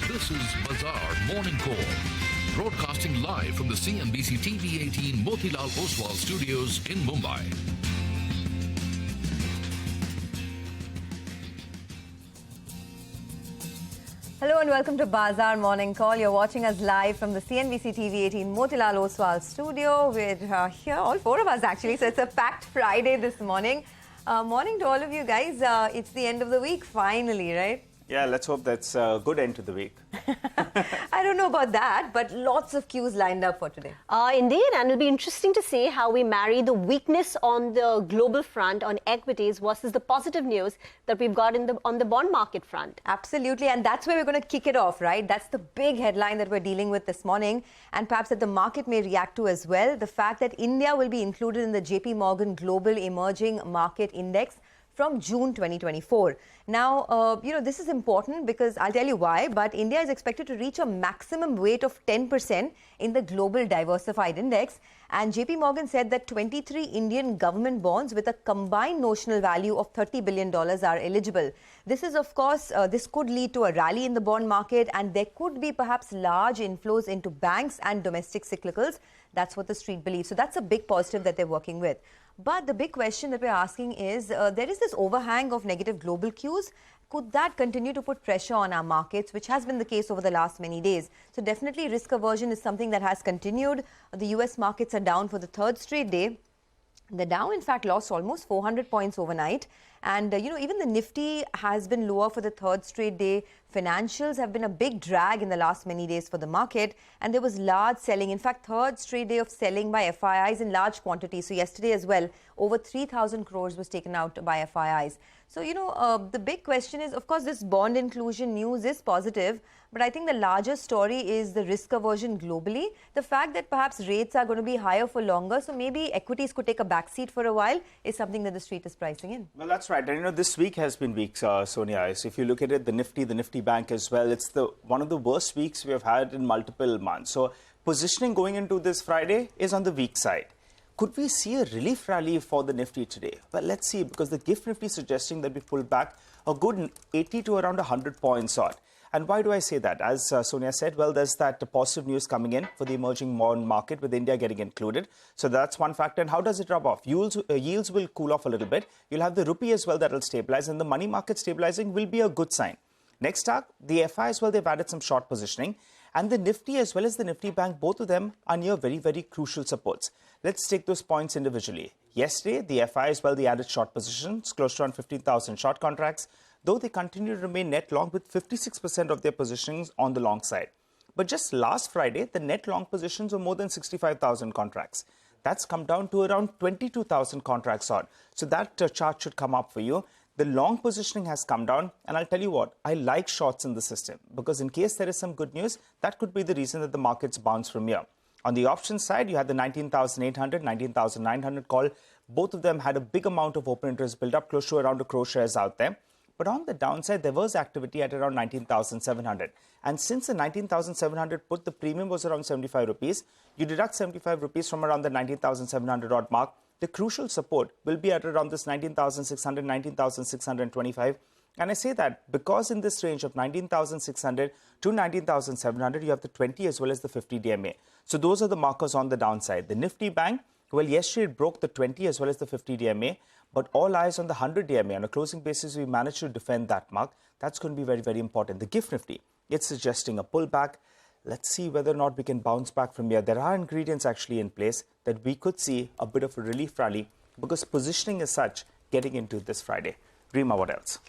This is Bazaar Morning Call, broadcasting live from the CNBC-TV18 Motilal Oswal studios in Mumbai. Hello and welcome to Bazaar Morning Call. You're watching us live from the CNBC-TV18 Motilal Oswal studio. We're here, all four of us actually, so it's a packed Friday this morning. Morning to all of you guys. It's the end of the week finally, right? Yeah, let's hope that's a good end to the week. I don't know about that, but lots of cues lined up for today. Indeed, and it'll be interesting to see how we marry the weakness on the global front on equities versus the positive news that we've got on the bond market front. Absolutely, and that's where we're going to kick it off, right? That's the big headline that we're dealing with this morning, and perhaps that the market may react to as well. The fact that India will be included in the JP Morgan Global Emerging Market Index from June 2024. Now, this is important because I'll tell you why, but India is expected to reach a maximum weight of 10% in the Global Diversified Index. And JP Morgan said that 23 Indian government bonds with a combined notional value of $30 billion are eligible. This is, of course, this could lead to a rally in the bond market, and there could be perhaps large inflows into banks and domestic cyclicals. That's what the street believes. So that's a big positive that they're working with. But the big question that we're asking is, there is this overhang of negative global cues. Could that continue to put pressure on our markets, which has been the case over the last many days? So definitely risk aversion is something that has continued. The US markets are down for the third straight day. The Dow, in fact, lost almost 400 points overnight. And, even the Nifty has been lower for the third straight day. Financials have been a big drag in the last many days for the market. And there was large selling. In fact, third straight day of selling by FIIs in large quantities. So yesterday as well, over 3,000 crores was taken out by FIIs. So, the big question is, of course, this bond inclusion news is positive. But I think the larger story is the risk aversion globally. The fact that perhaps rates are going to be higher for longer, so maybe equities could take a backseat for a while, is something that the street is pricing in. Well, that's right. And, this week has been weak, Sonia. So if you look at it, the Nifty Bank as well, it's one of the worst weeks we have had in multiple months. So positioning going into this Friday is on the weak side. Could we see a relief rally for the Nifty today? Well, let's see, because the GIFT Nifty is suggesting that we pull back a good 80 to around 100 points odd. And why do I say that? As Sonia said, well, there's that positive news coming in for the emerging bond market with India getting included. So that's one factor. And how does it rub off? Yields will cool off a little bit. You'll have the rupee as well that will stabilize, and the money market stabilizing will be a good sign. Next up, the FI as well, they've added some short positioning. And the Nifty as well as the Nifty Bank, both of them are near very, very crucial supports. Let's take those points individually. Yesterday, the FI as well, they added short positions, close to around 15,000 short contracts, though they continue to remain net long with 56% of their positions on the long side. But just last Friday, the net long positions were more than 65,000 contracts. That's come down to around 22,000 contracts odd. So that chart should come up for you. The long positioning has come down, and I'll tell you what, I like shorts in the system, because in case there is some good news, that could be the reason that the markets bounce from here. On the options side, you had the 19,800, 19,900 call. Both of them had a big amount of open interest build up, close to around a crore shares out there. But on the downside, there was activity at around 19,700. And since the 19,700 put, the premium was around 75 rupees. You deduct 75 rupees from around the 19,700 odd mark. The crucial support will be at around this 19,600, 19,625. And I say that because in this range of 19,600 to 19,700, you have the 20 as well as the 50 DMA. So those are the markers on the downside. The Nifty Bank, well, yesterday it broke the 20 as well as the 50 DMA. But all eyes on the 100 DMA. On a closing basis, we managed to defend that mark. That's going to be very, very important. The GIFT Nifty, it's suggesting a pullback. Let's see whether or not we can bounce back from here. There are ingredients actually in place that we could see a bit of a relief rally, because positioning is such getting into this Friday. Rima, what else?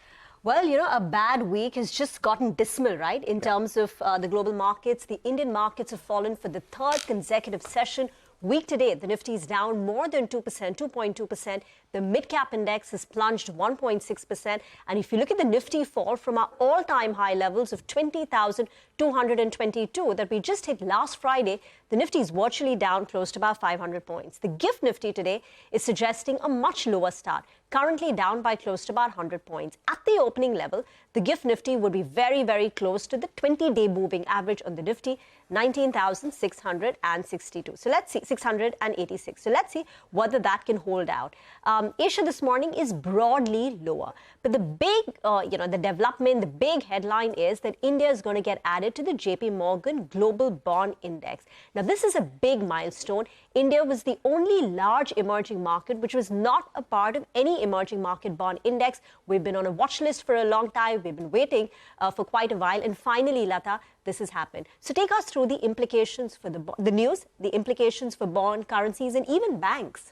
Well, a bad week has just gotten dismal, right? In terms of the global markets, the Indian markets have fallen for the third consecutive session. Week today, the Nifty is down more than 2%, 2.2%. The mid-cap index has plunged 1.6%. And if you look at the Nifty fall from our all-time high levels of 20,222 that we just hit last Friday, the Nifty is virtually down close to about 500 points. The GIFT Nifty today is suggesting a much lower start. currently down by close to about 100 points. At the opening level, the GIFT Nifty would be very, very close to the 20-day moving average on the Nifty, 19,662. So let's see, 686. So let's see whether that can hold out. Asia this morning is broadly lower. But the big, the development, the big headline is that India is going to get added to the JP Morgan Global Bond Index. Now, this is a big milestone. India was the only large emerging market which was not a part of any emerging market bond index. We've been on a watch list for a long time. We've been waiting for quite a while. And finally, Lata, this has happened. So take us through the implications for the news, the implications for bond currencies and even banks.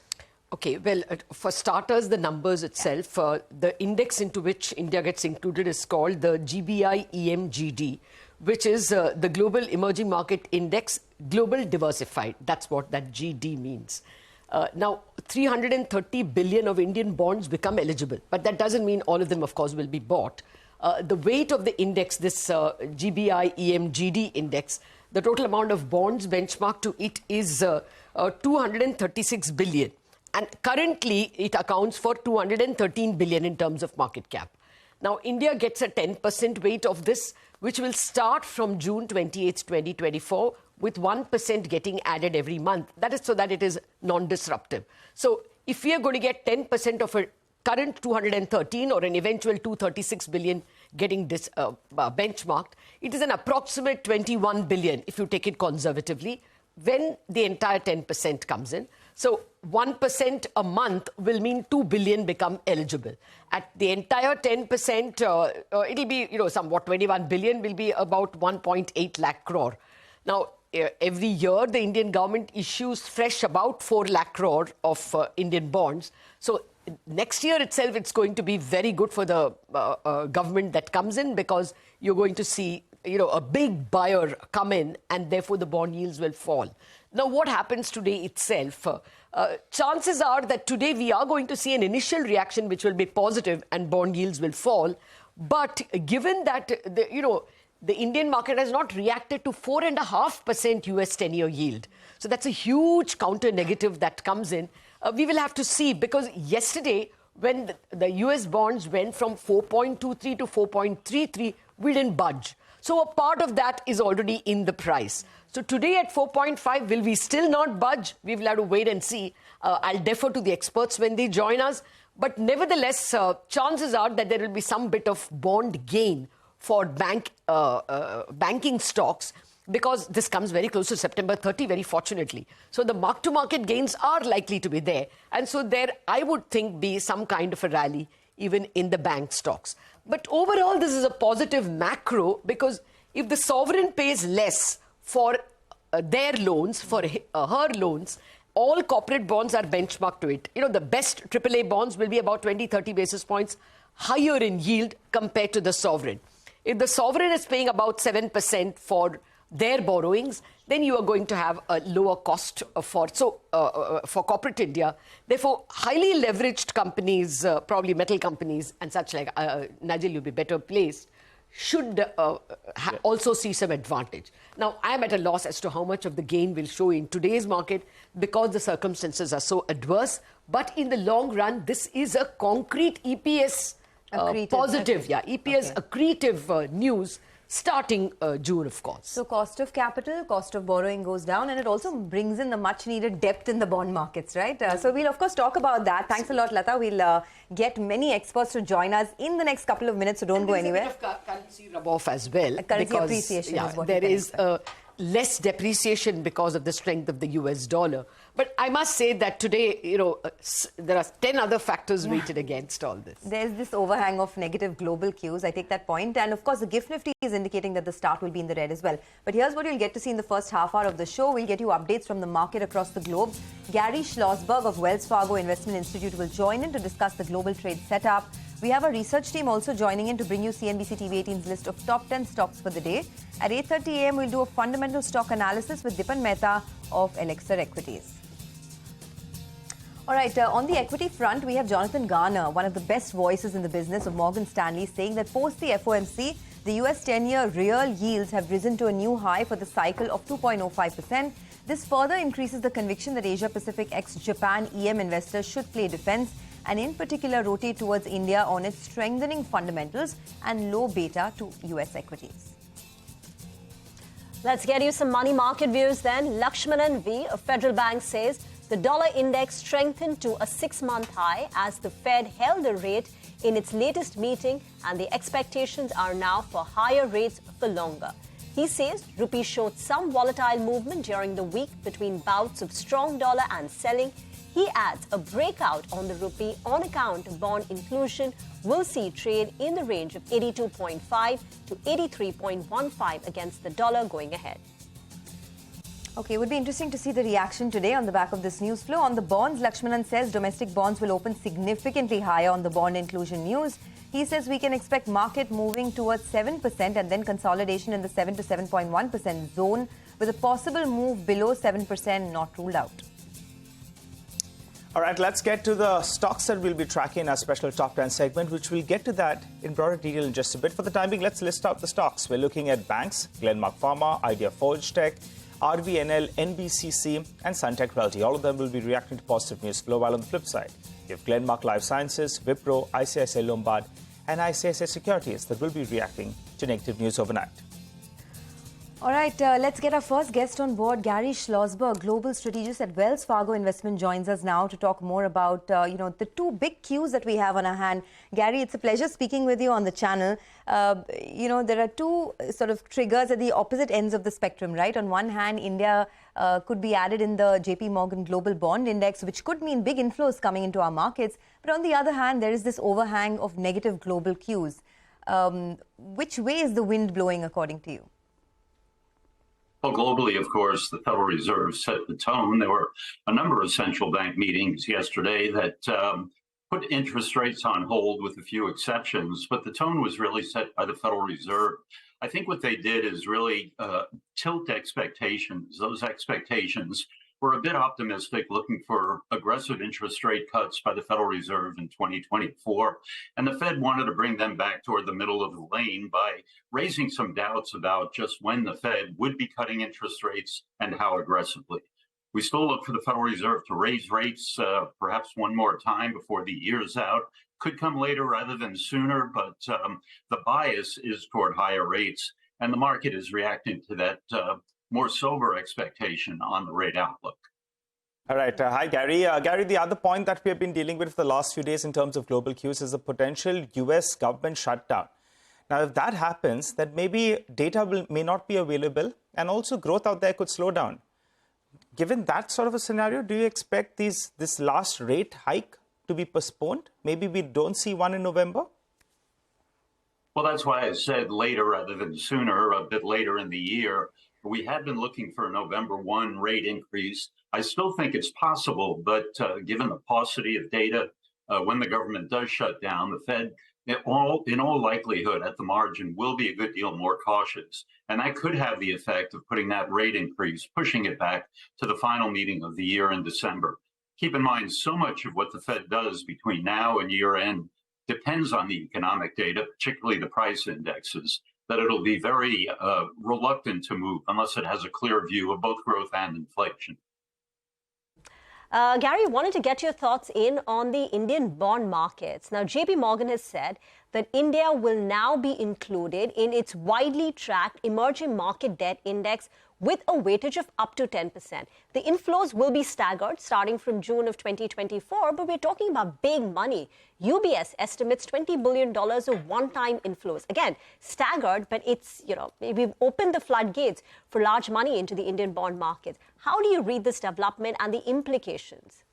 Okay, well, for starters, the numbers itself, the index into which India gets included is called the GBI-EMGD, which is the Global Emerging Market Index, Global Diversified. That's what that GD means. Now, 330 billion of Indian bonds become eligible, but that doesn't mean all of them, of course, will be bought. The weight of the index, this GBI-EMGD index, the total amount of bonds benchmarked to it is 236 billion. And currently, it accounts for 213 billion in terms of market cap. Now, India gets a 10% weight of this, which will start from June 28, 2024, with 1% getting added every month. That is so that it is non-disruptive. So, if we are going to get 10% of a current 213 or an eventual 236 billion getting benchmarked, it is an approximate 21 billion, if you take it conservatively, when the entire 10% comes in. So 1% a month will mean 2 billion become eligible. At the entire 10%, it'll be, somewhat 21 billion will be about 1.8 lakh crore. Now, every year, the Indian government issues fresh about 4 lakh crore of Indian bonds. So next year itself, it's going to be very good for the government that comes in, because you're going to see, a big buyer come in, and therefore the bond yields will fall. Now, what happens today itself? Chances are that today we are going to see an initial reaction which will be positive and bond yields will fall. But given that, the Indian market has not reacted to 4.5% US 10-year yield. So that's a huge counter negative that comes in. We will have to see, because yesterday, when the US bonds went from 4.23 to 4.33, we didn't budge. So a part of that is already in the price. So today at 4.5, will we still not budge? We will have to wait and see. I'll defer to the experts when they join us. But nevertheless, chances are that there will be some bit of bond gain for banking stocks, because this comes very close to September 30, very fortunately. So the mark-to-market gains are likely to be there. And so there, I would think, be some kind of a rally even in the bank stocks. But overall, this is a positive macro, because if the sovereign pays less for their loans, for her loans, all corporate bonds are benchmarked to it. The best AAA bonds will be about 20-30 basis points higher in yield compared to the sovereign. If the sovereign is paying about 7% for their borrowings, then you are going to have a lower cost for corporate India. Therefore, highly leveraged companies, probably metal companies and such like, Nigel, you'll be better placed, should also see some advantage. Now, I am at a loss as to how much of the gain will show in today's market, because the circumstances are so adverse. But in the long run, this is a concrete EPS positive, EPS accretive news starting June, of course. So cost of capital, cost of borrowing goes down, and it also brings in the much-needed depth in the bond markets, right? So we'll, of course, talk about that. Thanks a lot, Lata. We'll get many experts to join us in the next couple of minutes, so don't go anywhere. There's a bit of currency rub-off as well. Currency appreciation is what there is less depreciation because of the strength of the US dollar. But I must say that today, there are 10 other factors weighted against all this. There's this overhang of negative global cues. I take that point. And of course, the GIFT Nifty is indicating that the start will be in the red as well. But here's what you'll get to see in the first half hour of the show. We'll get you updates from the market across the globe. Gary Schlossberg of Wells Fargo Investment Institute will join in to discuss the global trade setup. We have a research team also joining in to bring you CNBC-TV18's list of top 10 stocks for the day. At 8:30 a.m., we'll do a fundamental stock analysis with Dipan Mehta of Elixir Equities. All right, on the equity front, we have Jonathan Garner, one of the best voices in the business of Morgan Stanley, saying that post the FOMC, the US 10-year real yields have risen to a new high for the cycle of 2.05%. This further increases the conviction that Asia-Pacific ex-Japan EM investors should play defense and in particular rotate towards India on its strengthening fundamentals and low beta to US equities. Let's get you some money market views then. Lakshmanan V, a federal bank, says the dollar index strengthened to a 6-month high as the Fed held the rate in its latest meeting, and the expectations are now for higher rates for longer. He says rupee showed some volatile movement during the week between bouts of strong dollar and selling. He adds a breakout on the rupee on account of bond inclusion will see trade in the range of 82.5 to 83.15 against the dollar going ahead. Okay, it would be interesting to see the reaction today on the back of this news flow. On the bonds, Lakshmanan says domestic bonds will open significantly higher on the bond inclusion news. He says we can expect market moving towards 7% and then consolidation in the 7 to 7.1% zone, with a possible move below 7% not ruled out. All right, let's get to the stocks that we'll be tracking in our special top 10 segment, which we'll get to that in broader detail in just a bit. For the time being, let's list out the stocks. We're looking at banks, Glenmark Pharma, Idea Forge Tech, RVNL, NBCC, and Suntech Realty. All of them will be reacting to positive news flow, while on the flip side, you have Glenmark Life Sciences, Wipro, ICICI Lombard, and ICICI Securities that will be reacting to negative news overnight. All right, let's get our first guest on board. Gary Schlossberg, global strategist at Wells Fargo Investment, joins us now to talk more about, the two big cues that we have on our hand. Gary, it's a pleasure speaking with you on the channel. There are two sort of triggers at the opposite ends of the spectrum, right? On one hand, India could be added in the JP Morgan Global Bond Index, which could mean big inflows coming into our markets. But on the other hand, there is this overhang of negative global cues. Which way is the wind blowing, according to you? Well, globally, of course, the Federal Reserve set the tone. There were a number of central bank meetings yesterday that put interest rates on hold with a few exceptions, but the tone was really set by the Federal Reserve. I think what they did is really tilt expectations. Those expectations were a bit optimistic, looking for aggressive interest rate cuts by the Federal Reserve in 2024. And the Fed wanted to bring them back toward the middle of the lane by raising some doubts about just when the Fed would be cutting interest rates and how aggressively. We still look for the Federal Reserve to raise rates perhaps one more time before the year's out. Could come later rather than sooner, but the bias is toward higher rates, and the market is reacting to that more sober expectation on the rate outlook. All right. Hi, Gary. Gary, the other point that we have been dealing with for the last few days in terms of global cues is the potential U.S. government shutdown. Now, if that happens, then maybe data may not be available, and also growth out there could slow down. Given that sort of a scenario, do you expect this last rate hike to be postponed? Maybe we don't see one in November? Well, that's why I said later rather than sooner, a bit later in the year. We had been looking for a November 1 rate increase. I still think it's possible, but given the paucity of data, when the government does shut down, the Fed, in all likelihood, at the margin, will be a good deal more cautious. And that could have the effect of putting that rate increase, pushing it back to the final meeting of the year in December. Keep in mind, so much of what the Fed does between now and year end depends on the economic data, particularly the price indexes, that it'll be very reluctant to move unless it has a clear view of both growth and inflation. Gary, wanted to get your thoughts in on the Indian bond markets. Now, JP Morgan has said that India will now be included in its widely tracked emerging market debt index with a weightage of up to 10%. The inflows will be staggered starting from June of 2024, but we're talking about big money. UBS estimates $20 billion of one-time inflows. Again, staggered, but it's, we've opened the floodgates for large money into the Indian bond markets. How do you read this development and the implications?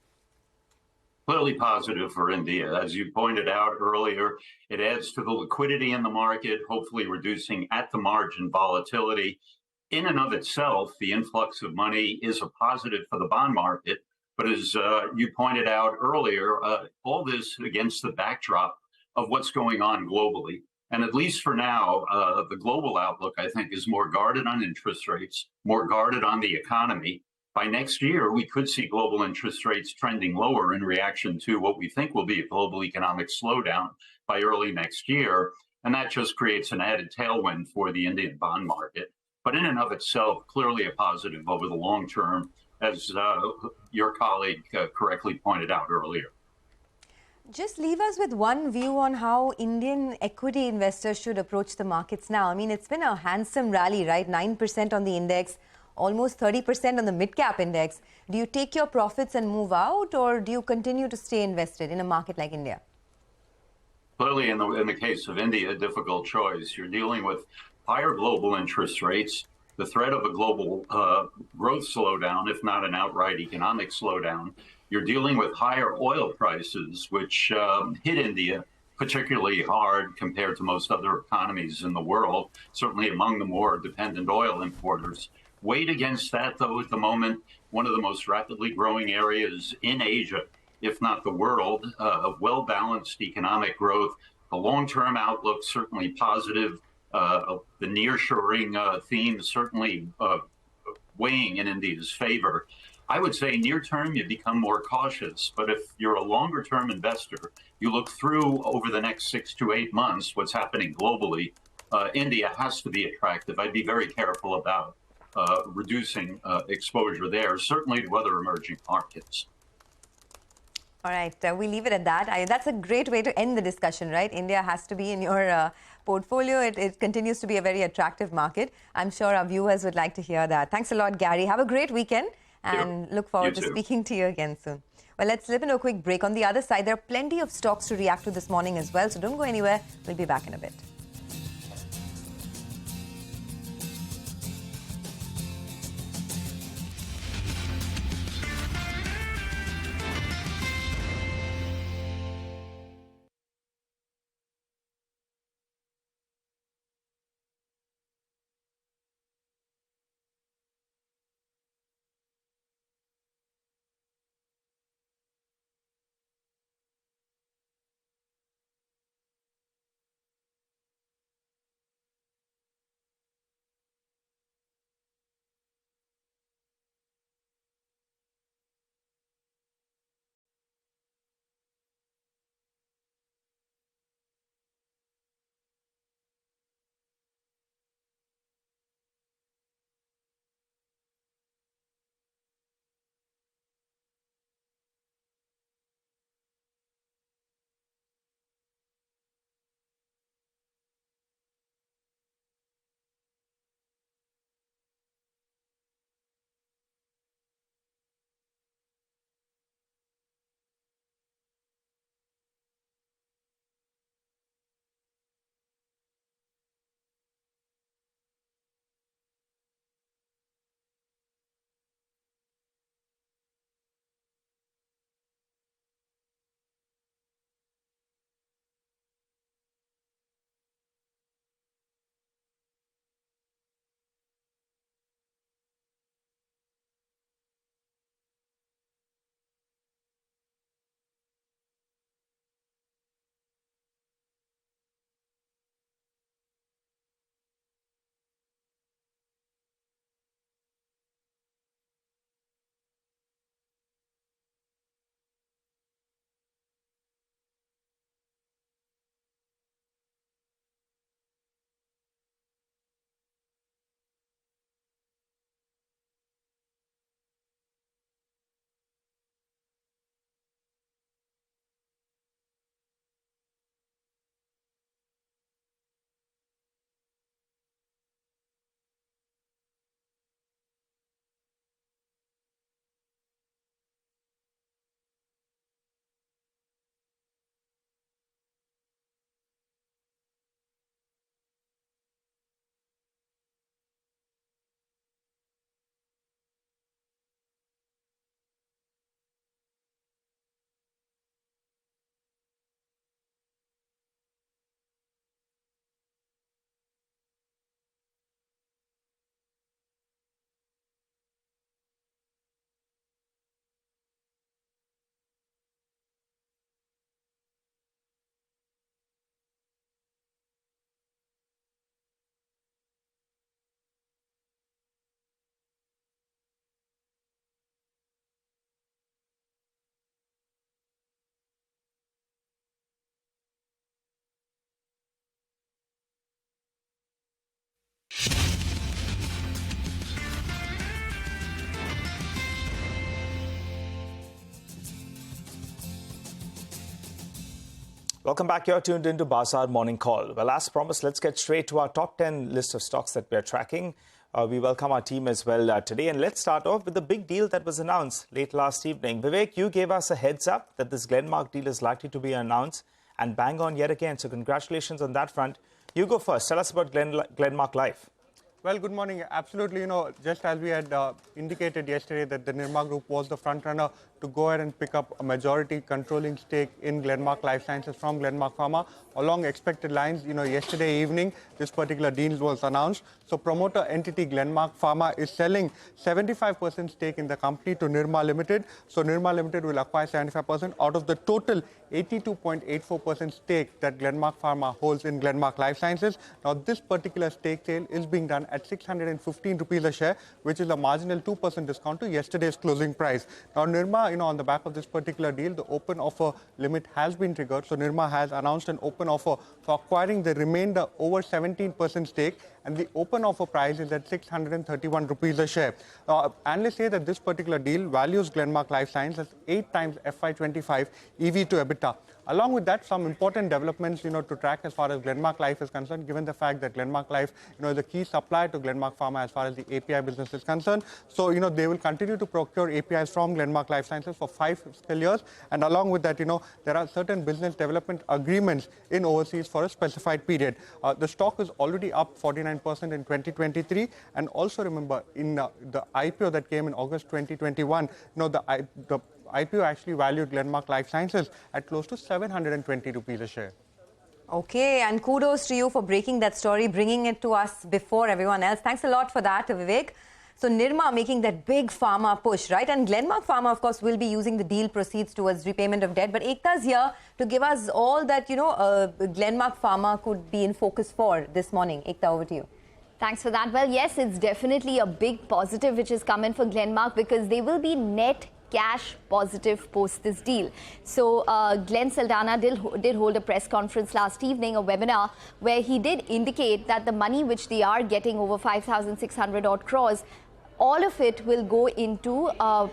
Clearly positive for India. As you pointed out earlier, it adds to the liquidity in the market, hopefully reducing at the margin volatility. In and of itself, the influx of money is a positive for the bond market. But as you pointed out earlier, all this against the backdrop of what's going on globally. And at least for now, the global outlook, I think, is more guarded on interest rates, more guarded on the economy. By next year, we could see global interest rates trending lower in reaction to what we think will be a global economic slowdown by early next year. And that just creates an added tailwind for the Indian bond market. But in and of itself, clearly a positive over the long term, as your colleague correctly pointed out earlier. Just leave us with one view on how Indian equity investors should approach the markets now. I mean, it's been a handsome rally, right? 9% on the index, almost 30% on the mid-cap index. Do you take your profits and move out, or do you continue to stay invested in a market like India? Clearly, in the case of India, a difficult choice. You're dealing with higher global interest rates, the threat of a global growth slowdown, if not an outright economic slowdown. You're dealing with higher oil prices, which hit India particularly hard compared to most other economies in the world, certainly among the more dependent oil importers. Weighed against that, though, at the moment, one of the most rapidly growing areas in Asia, if not the world, of well-balanced economic growth. The long-term outlook certainly positive. The nearshoring theme certainly weighing in India's favor. I would say near term, you become more cautious. But if you're a longer term investor, you look through over the next 6 to 8 months what's happening globally. India has to be attractive. I'd be very careful about reducing exposure there, certainly to other emerging markets. All right, we leave it at that. That's a great way to end the discussion, right? India has to be in your portfolio. It continues to be a very attractive market. I'm sure our viewers would like to hear that. Thanks a lot, Gary. Have a great weekend and look forward to speaking to you again soon. Well, let's slip into a quick break. On the other side, there are plenty of stocks to react to this morning as well, so don't go anywhere. We'll be back in a bit. Welcome back. You're tuned into Bazaar Morning Call. Well, as promised, let's get straight to our top 10 list of stocks that we're tracking. We welcome our team as well today. And let's start off with the big deal that was announced late last evening. Vivek, you gave us a heads up that this Glenmark deal is likely to be announced and bang on yet again. So congratulations on that front. You go first. Tell us about Glenmark Life. Well, good morning. Absolutely, just as we had indicated yesterday that the Nirma Group was the front runner to go ahead and pick up a majority controlling stake in Glenmark Life Sciences from Glenmark Pharma. Along expected lines, yesterday evening, this particular deal was announced. So promoter entity Glenmark Pharma is selling 75% stake in the company to Nirma Limited. So Nirma Limited will acquire 75% out of the total 82.84% stake that Glenmark Pharma holds in Glenmark Life Sciences. Now, this particular stake sale is being done at 615 rupees a share, which is a marginal 2% discount to yesterday's closing price. Now, Nirma, on the back of this particular deal, the open offer limit has been triggered. So Nirma has announced an open offer for acquiring the remainder over 17% stake, and the open offer price is at 631 rupees a share. Analysts say that this particular deal values Glenmark Life Sciences as 8 times FY25 EV to EBITDA. Along with that, some important developments, to track as far as Glenmark Life is concerned, given the fact that Glenmark Life, is a key supplier to Glenmark Pharma as far as the API business is concerned. So, they will continue to procure APIs from Glenmark Life Sciences for 5 fiscal years. And along with that, there are certain business development agreements in overseas for a specified period. The stock is already up 49% in 2023. And also remember, in the IPO that came in August 2021, the IPO actually valued Glenmark Life Sciences at close to 720 rupees a share. Okay, and kudos to you for breaking that story, bringing it to us before everyone else. Thanks a lot for that, Vivek. So Nirma making that big pharma push, right? And Glenmark Pharma, of course, will be using the deal proceeds towards repayment of debt. But Ekta's here to give us all that, Glenmark Pharma could be in focus for this morning. Ekta, over to you. Thanks for that. Well, yes, it's definitely a big positive which has come in for Glenmark because they will be net cash positive post this deal. So Glenn Saldana did hold a press conference last evening, a webinar, where he did indicate that the money which they are getting, over 5,600 odd crores, all of it will go into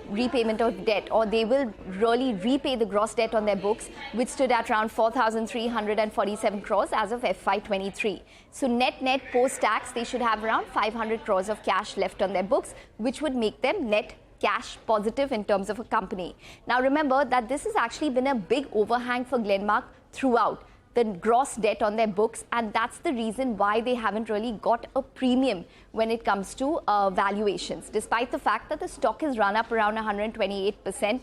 repayment of debt, or they will really repay the gross debt on their books, which stood at around 4,347 crores as of FY23. So net post-tax, they should have around 500 crores of cash left on their books, which would make them net cash positive in terms of a company. Now remember that this has actually been a big overhang for Glenmark throughout, the gross debt on their books, and that's the reason why they haven't really got a premium when it comes to valuations, despite the fact that the stock has run up around 128%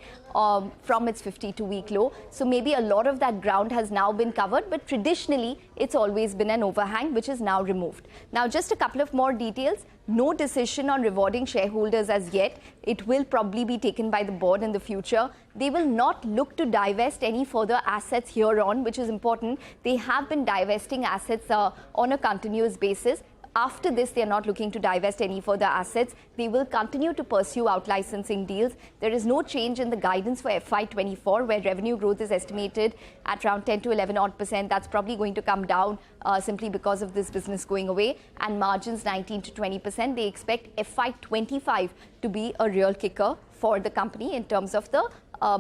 from its 52-week low. So maybe a lot of that ground has now been covered, but traditionally it's always been an overhang which is now removed. Now just a couple of more details. No decision on rewarding shareholders as yet. It will probably be taken by the board in the future. They will not look to divest any further assets here on, which is important. They have been divesting assets on a continuous basis. After this, they are not looking to divest any further assets. They will continue to pursue out-licensing deals. There is no change in the guidance for FY24, where revenue growth is estimated at around 10 to 11 odd %. That's probably going to come down simply because of this business going away. And margins 19 to 20%. They expect FY25 to be a real kicker for the company in terms of the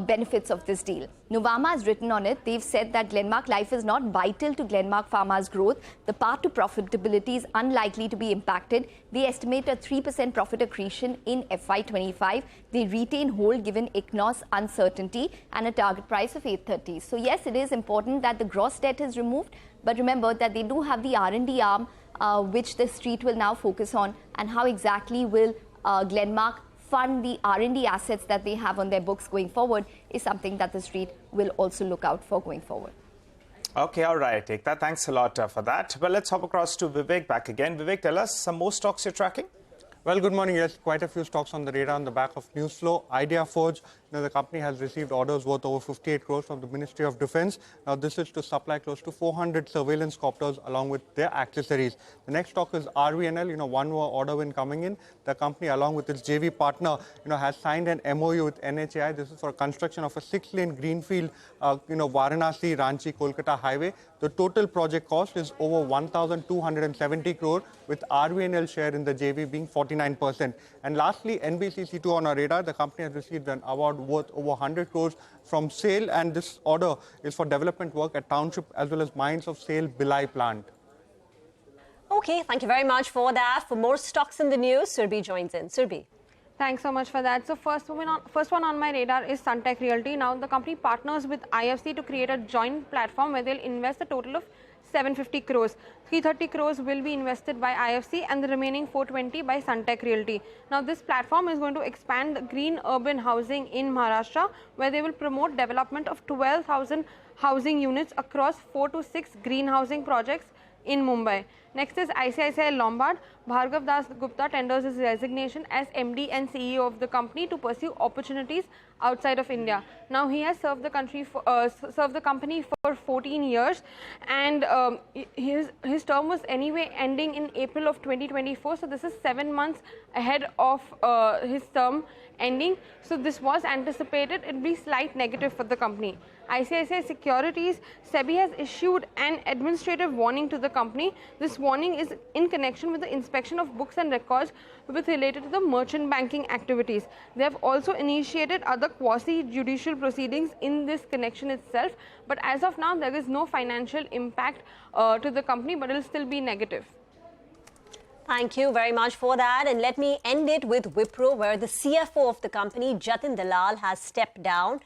benefits of this deal. Nuvama has written on it. They've said that Glenmark Life is not vital to Glenmark Pharma's growth. The path to profitability is unlikely to be impacted. They estimate a 3% profit accretion in FY25. They retain hold given ICNOS uncertainty and a target price of 830. So yes, it is important that the gross debt is removed. But remember that they do have the R&D arm, which the street will now focus on. And how exactly will Glenmark fund the R&D assets that they have on their books going forward is something that the street will also look out for going forward. Okay, all right, Ekta. Thanks a lot for that. Well, let's hop across to Vivek back again. Vivek, tell us some more stocks you're tracking. Well, good morning. Yes, quite a few stocks on the radar on the back of news flow. Idea Forge, the company has received orders worth over 58 crores from the Ministry of Defense. Now, this is to supply close to 400 surveillance copters along with their accessories. The next stock is RVNL, one more order win coming in. The company, along with its JV partner, has signed an MOU with NHAI. This is for construction of a 6-lane greenfield, Varanasi, Ranchi, Kolkata highway. The total project cost is over 1,270 crore, with RVNL share in the JV being 40%. 49%. And lastly, NBCC2 on our radar, the company has received an award worth over 100 crores from SAIL, and this order is for development work at Township as well as Mines of SAIL Bhilai plant. Okay, thank you very much for that. For more stocks in the news, Surbhi joins in. Surbhi. Thanks so much for that. So first one on my radar is Suntech Realty. Now the company partners with IFC to create a joint platform where they'll invest a total of 750 crores. 330 crores will be invested by IFC and the remaining 420 by Suntech Realty. Now this platform is going to expand the green urban housing in Maharashtra, where they will promote development of 12,000 housing units across 4 to 6 green housing projects in Mumbai. Next is ICICI Lombard. Bhargav Das Gupta tenders his resignation as MD and CEO of the company to pursue opportunities outside of India. Now he has served the company for 14 years, and his term was anyway ending in April of 2024. So this is 7 months ahead of his term ending. So this was anticipated. It'll be slight negative for the company. ICICI Securities, SEBI has issued an administrative warning to the company. This warning is in connection with the inspection of books and records related to the merchant banking activities. They have also initiated other quasi-judicial proceedings in this connection itself. But as of now, there is no financial impact to the company, but it will still be negative. Thank you very much for that. And let me end it with Wipro, where the CFO of the company, Jatin Dalal, has stepped down.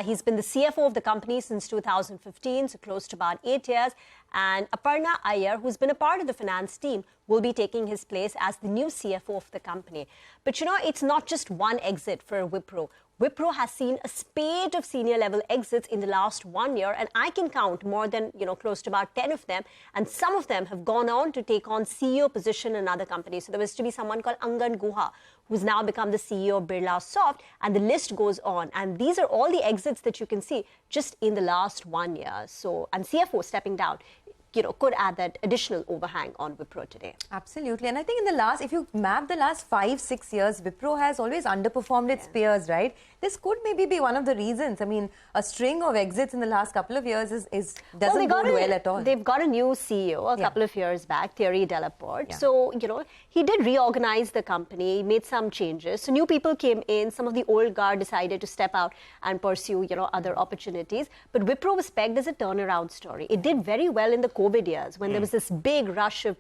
He's been the CFO of the company since 2015, so close to about 8 years. And Aparna Iyer, who's been a part of the finance team, will be taking his place as the new CFO of the company. But you know, it's not just one exit for Wipro. Wipro has seen a spate of senior level exits in the last 1 year, and I can count more than, close to about 10 of them. And some of them have gone on to take on CEO position in other companies. So there was to be someone called Angan Guha, who's now become the CEO of Birlasoft, and the list goes on. And these are all the exits that you can see just in the last 1 year. So, and CFO stepping down, could add that additional overhang on Wipro today. Absolutely. And I think if you map the last 5-6 years, Wipro has always underperformed its peers, right? This could maybe be one of the reasons. I mean, a string of exits in the last couple of years doesn't go well at all. They've got a new CEO a couple of years back, Thierry Delaporte. Yeah. So, he did reorganize the company, made some changes. So new people came in. Some of the old guard decided to step out and pursue, other opportunities. But Wipro was pegged as a turnaround story. It did very well in the COVID years when there was this big rush of,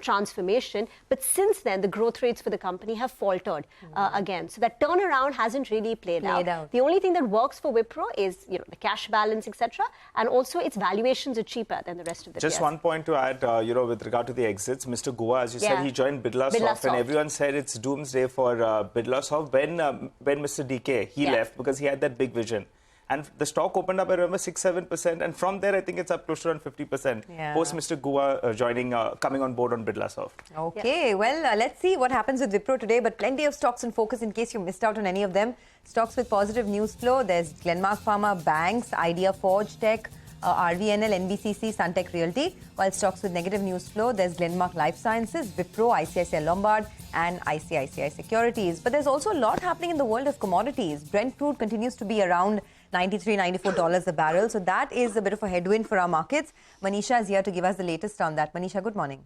transformation. But since then, the growth rates for the company have faltered again. So that turnaround hasn't really played out. The only thing that works for Wipro is, the cash balance, etc. And also its valuations are cheaper than the rest of the Just peers. one point to add, with regard to the exits. Mr. Guha, as you said, he joined Birlasoft, and everyone said it's doomsday for Birlasoft. When Mr. DK, he left because he had that big vision. And the stock opened up, I remember, 6-7%. And from there, I think it's up close to around 50%. Post Mr. Guha coming on board on Birlasoft. Okay, well, let's see what happens with Wipro today. But plenty of stocks in focus in case you missed out on any of them. Stocks with positive news flow. There's Glenmark Pharma, Banks, Idea Forge Tech, RVNL, NBCC, Suntech Realty. While stocks with negative news flow, there's Glenmark Life Sciences, Wipro, ICICI Lombard, and ICICI Securities. But there's also a lot happening in the world of commodities. Brent crude continues to be around $93-94 a barrel. So that is a bit of a headwind for our markets. Manisha is here to give us the latest on that. Manisha, good morning.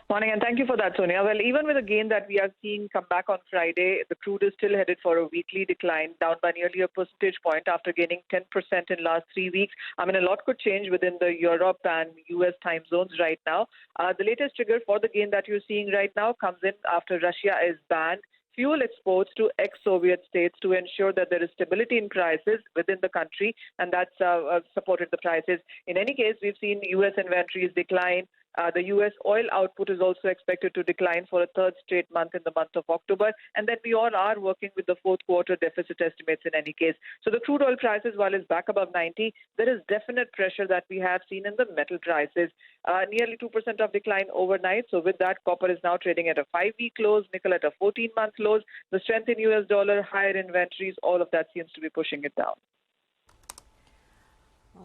Morning, and thank you for that, Sonia. Well, even with the gain that we are seeing come back on Friday, the crude is still headed for a weekly decline, down by nearly a percentage point after gaining 10% in last 3 weeks. I mean, a lot could change within the Europe and US time zones right now. The latest trigger for the gain that you're seeing right now comes in after Russia is banned fuel exports to ex-Soviet states to ensure that there is stability in prices within the country, and that's supported the prices. In any case, we've seen U.S. inventories decline. The U.S. oil output is also expected to decline for a third straight month in the month of October. And then we all are working with the fourth quarter deficit estimates in any case. So the crude oil prices, while it's back above 90, there is definite pressure that we have seen in the metal prices. Nearly 2% of decline overnight. So with that, copper is now trading at a 5-week lows, nickel at a 14-month lows. The strength in US dollar, higher inventories, all of that seems to be pushing it down.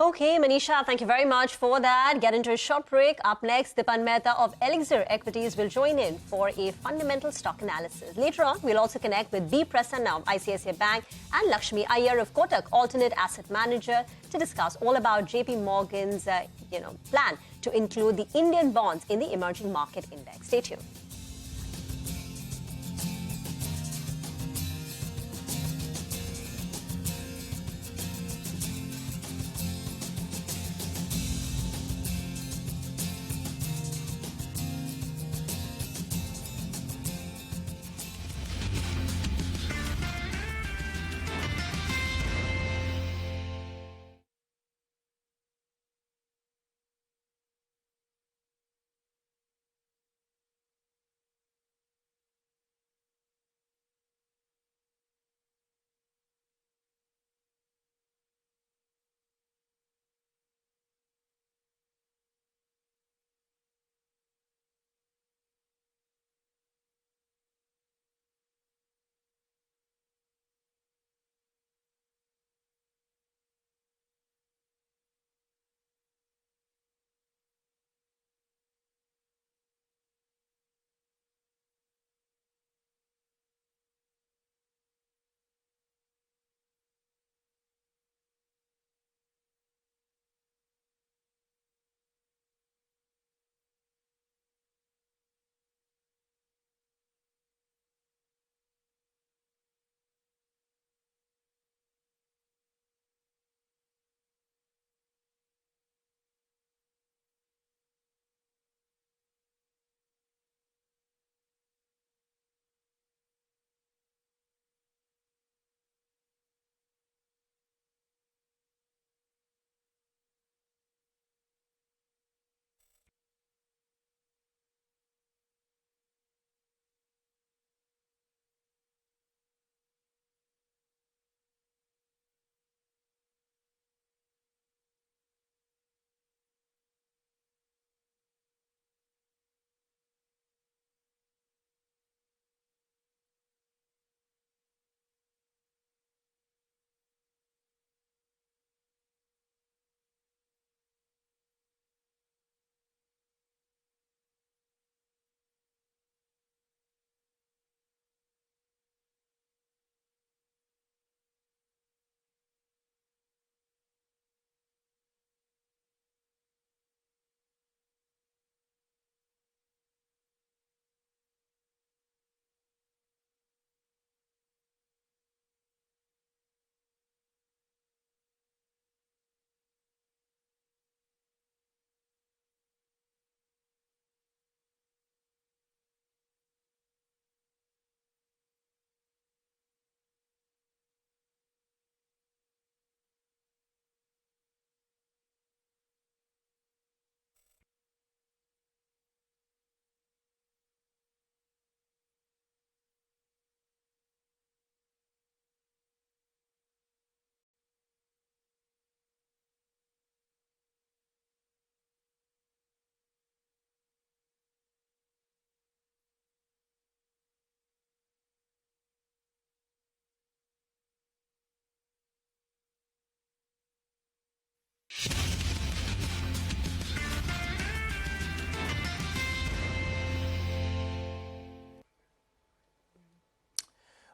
Okay, Manisha, thank you very much for that. Get into a short break. Up next, Dipan Mehta of Elixir Equities will join in for a fundamental stock analysis. Later on, we'll also connect with B. Prasanna of ICICI Bank and Lakshmi Iyer of Kotak Alternate Asset Manager to discuss all about JP Morgan's plan to include the Indian bonds in the emerging market index. Stay tuned.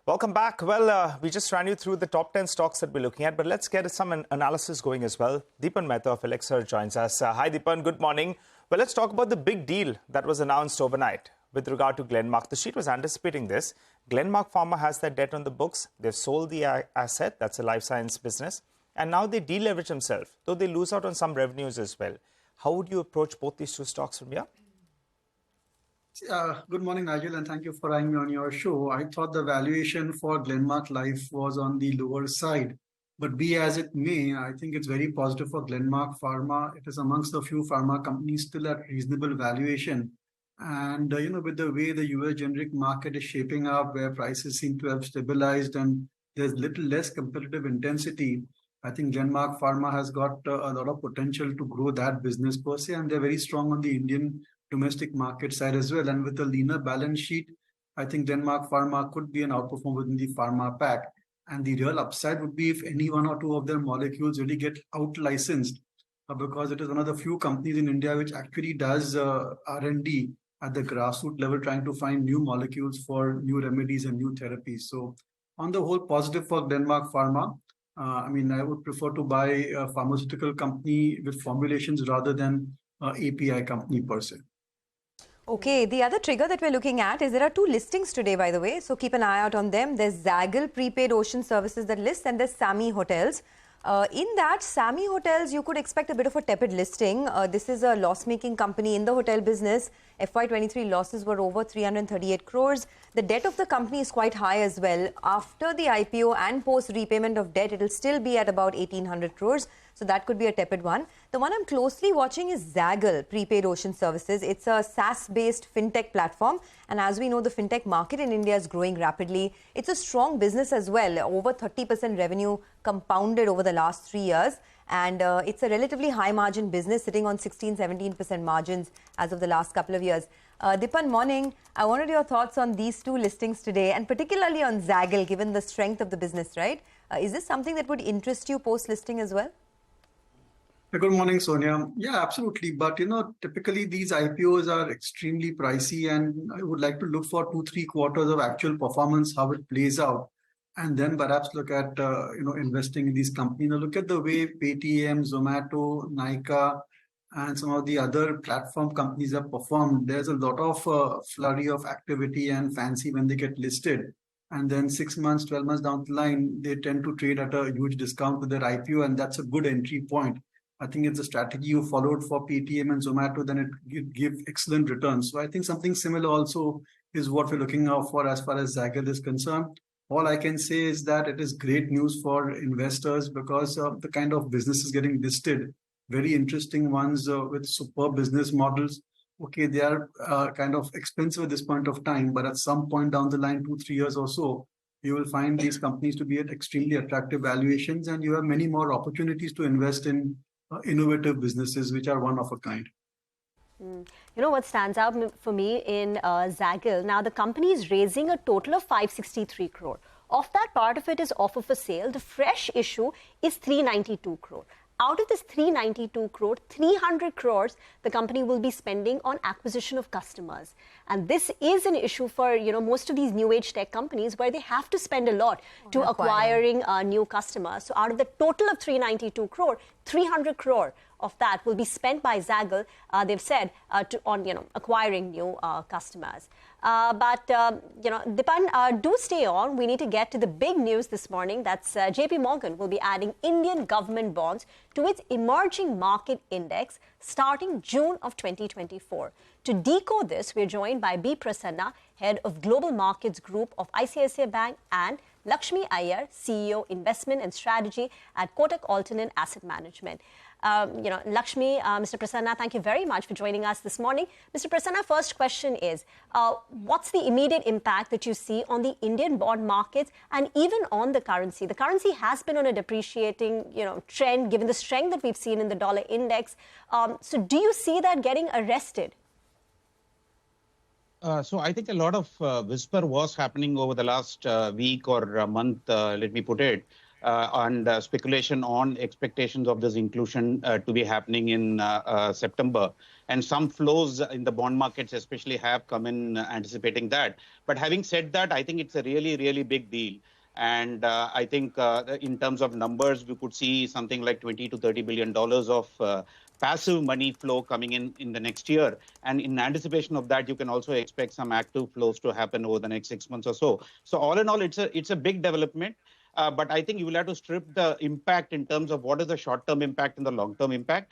Welcome back. Well, we just ran you through the top 10 stocks that we're looking at, but let's get some analysis going as well. Deepan Mehta of Elixir joins us. Hi, Deepan. Good morning. Well, let's talk about the big deal that was announced overnight with regard to Glenmark. The street was anticipating this. Glenmark Pharma has their debt on the books. They've sold the asset. That's a life science business. And now they deleverage themselves, though they lose out on some revenues as well. How would you approach both these two stocks from here? Good morning, Nigel, and thank you for having me on your show. I thought the valuation for Glenmark Life was on the lower side, but be as it may, I think it's very positive for Glenmark Pharma. It is amongst the few pharma companies still at reasonable valuation. And, with the way the US generic market is shaping up, where prices seem to have stabilized and there's little less competitive intensity, I think Glenmark Pharma has got a lot of potential to grow that business per se, and they're very strong on the Indian domestic market side as well. And with a leaner balance sheet, I think Glenmark Pharma could be an outperformer within the pharma pack. And the real upside would be if any one or two of their molecules really get out-licensed, because it is one of the few companies in India which actually does R&D at the grassroots level, trying to find new molecules for new remedies and new therapies. So on the whole, positive for Glenmark Pharma. I would prefer to buy a pharmaceutical company with formulations rather than API company per se. Okay, the other trigger that we're looking at is there are two listings today, by the way, so keep an eye out on them. There's Zaggle Prepaid Ocean Services that lists, and there's Sami Hotels. In that, Sami Hotels, you could expect a bit of a tepid listing. This is a loss-making company in the hotel business. FY23 losses were over 338 crores. The debt of the company is quite high as well. After the IPO and post-repayment of debt, it will still be at about 1,800 crores. So that could be a tepid one. The one I'm closely watching is Zaggle Prepaid Ocean Services. It's a SaaS-based fintech platform. And as we know, the fintech market in India is growing rapidly. It's a strong business as well. Over 30% revenue compounded over the last 3 years. And it's a relatively high margin business sitting on 16-17% margins as of the last couple of years. Deepan, morning. I wanted your thoughts on these two listings today, and particularly on Zaggle, given the strength of the business, right? Is this something that would interest you post-listing as well? Good morning, Sonia. Yeah, absolutely. But, typically these IPOs are extremely pricey, and I would like to look for 2-3 quarters of actual performance, how it plays out. And then perhaps look at, investing in these companies. Now, look at the way Paytm, Zomato, Nykaa, and some of the other platform companies have performed. There's a lot of flurry of activity and fancy when they get listed. And then 6 months, 12 months down the line, they tend to trade at a huge discount to their IPO. And that's a good entry point. I think it's a strategy you followed for Paytm and Zomato, then it give excellent returns. So I think something similar also is what we're looking out for as far as Zaggle is concerned. All I can say is that it is great news for investors because the kind of businesses getting listed, very interesting ones with superb business models. Okay, they are kind of expensive at this point of time, but at some point down the line, 2-3 years or so, you will find these companies to be at extremely attractive valuations, and you have many more opportunities to invest in innovative businesses which are one of a kind. You know what stands out for me in Zaggle? Now, the company is raising a total of 563 crore. Of that, part of it is offer for sale. The fresh issue is 392 crore. Out of this 392 crore, 300 crores the company will be spending on acquisition of customers. And this is an issue for, most of these new age tech companies where they have to spend a lot to acquiring new customers. So out of the total of 392 crore, 300 crore of that will be spent by Zaggle, they've said, on acquiring new customers. But Dipan, do stay on. We need to get to the big news this morning. That's JP Morgan will be adding Indian government bonds to its emerging market index starting June of 2024. To decode this, we're joined by B. Prasanna, head of Global Markets Group of ICICI Bank, and Lakshmi Iyer, CEO Investment and Strategy at Kotak Alternate Asset Management. Lakshmi, Mr. Prasanna, thank you very much for joining us this morning. Mr. Prasanna, first question is, what's the immediate impact that you see on the Indian bond markets and even on the currency? The currency has been on a depreciating, trend given the strength that we've seen in the dollar index. So do you see that getting arrested? So I think a lot of whisper was happening over the last week or a month, let me put it. and speculation on expectations of this inclusion to be happening in September. And some flows in the bond markets especially have come in anticipating that. But having said that, I think it's a really, really big deal. And I think in terms of numbers, we could see something like $20 to $30 billion of passive money flow coming in the next year. And in anticipation of that, you can also expect some active flows to happen over the next 6 months or so. So all in all, it's a big development. But I think you will have to strip the impact in terms of what is the short-term impact and the long-term impact,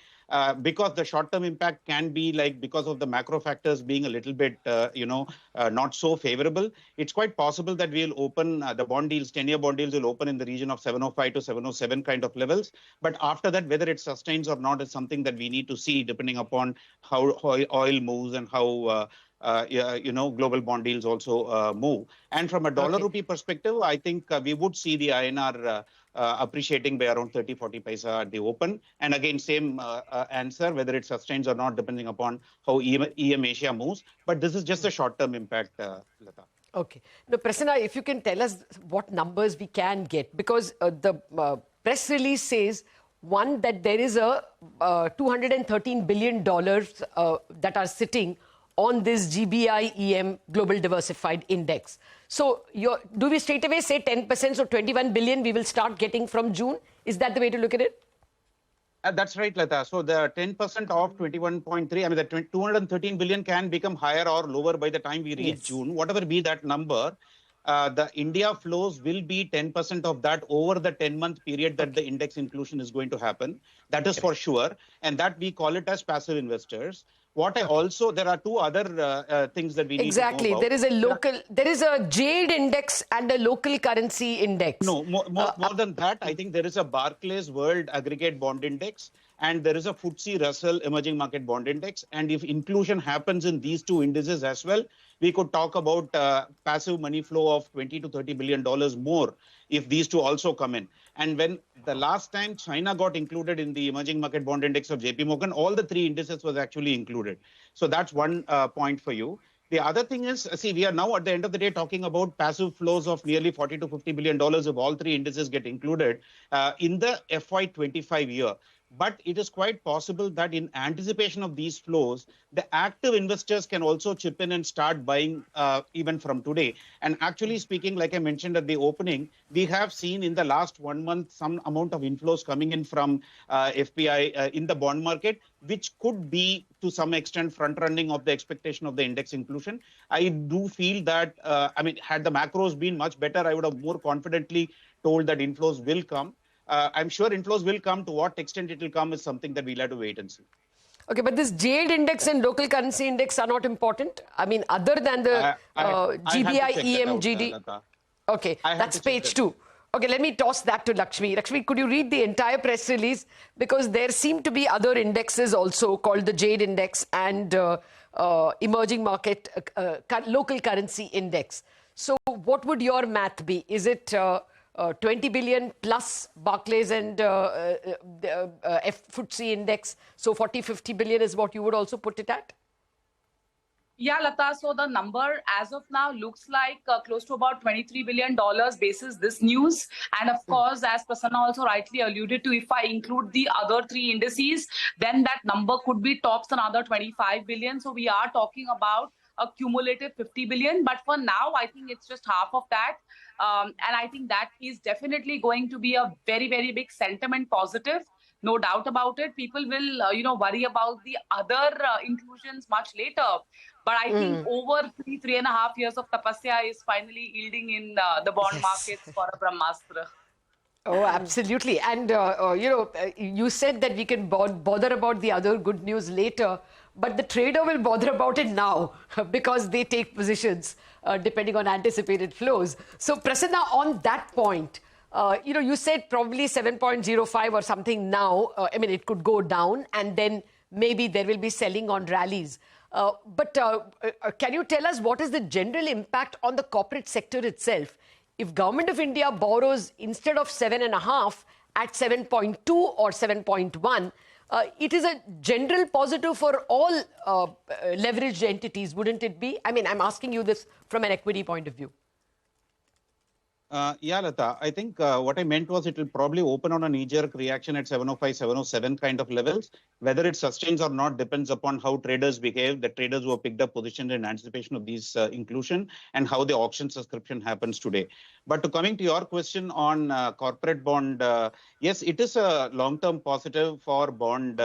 because the short-term impact can be like because of the macro factors being a little bit, not so favorable. It's quite possible that we'll open the bond deals, 10-year bond deals will open in the region of 705 to 707 kind of levels. But after that, whether it sustains or not is something that we need to see depending upon how oil moves and how global bond deals also move. And from a dollar rupee perspective, I think we would see the INR appreciating by around 30-40 paisa at the open. And again, same answer, whether it sustains or not, depending upon how EM Asia moves. But this is just a short-term impact, Lata. Okay. Now, Prasanna, if you can tell us what numbers we can get, because the press release says, one, that there is a $213 billion that are sitting on this GBI-EM Global Diversified Index. So do we straight away say 10%, so 21 billion we will start getting from June? Is that the way to look at it? That's right, Lata. So the 10% of 21.3, I mean, the 213 billion can become higher or lower by the time we reach June. Whatever be that number, the India flows will be 10% of that over the 10-month period that the index inclusion is going to happen. That is for sure. And that we call it as passive investors. What I also, there are two other things that we need to know about. There is a JADE index and a local currency index. No, more than that, I think there is a Barclays World Aggregate Bond Index and there is a FTSE Russell Emerging Market Bond Index. And if inclusion happens in these two indices as well, we could talk about passive money flow of $20 to $30 billion more if these two also come in. And when the last time China got included in the Emerging Market Bond Index of JP Morgan, all the three indices was actually included. So that's one point for you. The other thing is, see, we are now at the end of the day talking about passive flows of nearly $40 to $50 billion if all three indices get included in the FY25 year. But it is quite possible that in anticipation of these flows, the active investors can also chip in and start buying even from today. And actually speaking, like I mentioned at the opening, we have seen in the last 1 month some amount of inflows coming in from FPI in the bond market, which could be to some extent front-running of the expectation of the index inclusion. I do feel that, had the macros been much better, I would have more confidently told that inflows will come. I'm sure inflows will come. To what extent it will come is something that we'll have to wait and see. Okay, but this JADE index and local currency index are not important? I mean, other than the GBI-EM-GD? Okay, that's page 2. Okay, let me toss that to Lakshmi. Lakshmi, could you read the entire press release? Because there seem to be other indexes also called the JADE index and emerging market local currency index. So what would your math be? Is it 20 billion plus Barclays and FTSE index? So 40-50 billion is what you would also put it at? Yeah, Lata. So the number as of now looks like close to about $23 billion basis this news. And of course, as Prasanna also rightly alluded to, if I include the other three indices, then that number could be tops another 25 billion. So we are talking about a cumulative 50 billion. But for now, I think it's just half of that. And I think that is definitely going to be a very, very big sentiment positive. No doubt about it. People will, worry about the other inclusions much later. But I think over 3.5 years of tapasya is finally yielding in the bond markets for a Brahmastra. Oh, absolutely. And, you said that we can bother about the other good news later, but the trader will bother about it now because they take positions depending on anticipated flows. So, Prasanna, on that point, you said probably 7.05 or something now. It could go down and then maybe there will be selling on rallies. But can you tell us what is the general impact on the corporate sector itself? If Government of India borrows instead of 7.5 at 7.2 or 7.1, it is a general positive for all leveraged entities, wouldn't it be? I'm asking you this from an equity point of view. Yeah, Lata. I think what I meant was it will probably open on a knee-jerk reaction at 705, 707 kind of levels. Whether it sustains or not depends upon how traders behave, the traders who have picked up positions in anticipation of these inclusion, and how the auction subscription happens today. But to coming to your question on corporate bond, yes, it is a long-term positive for bond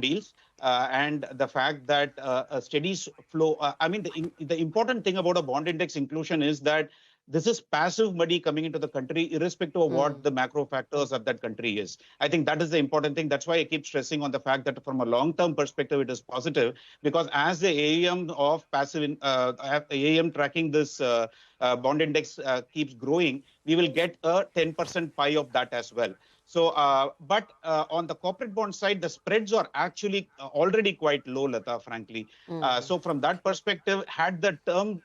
deals. And the fact that a steady flow, the important thing about a bond index inclusion is that this is passive money coming into the country, irrespective of what the macro factors of that country is. I think that is the important thing. That's why I keep stressing on the fact that from a long-term perspective, it is positive, because as the AUM of passive AUM tracking this bond index keeps growing, we will get a 10% pie of that as well. So, on the corporate bond side, the spreads are actually already quite low, Lata, frankly. So from that perspective, had the term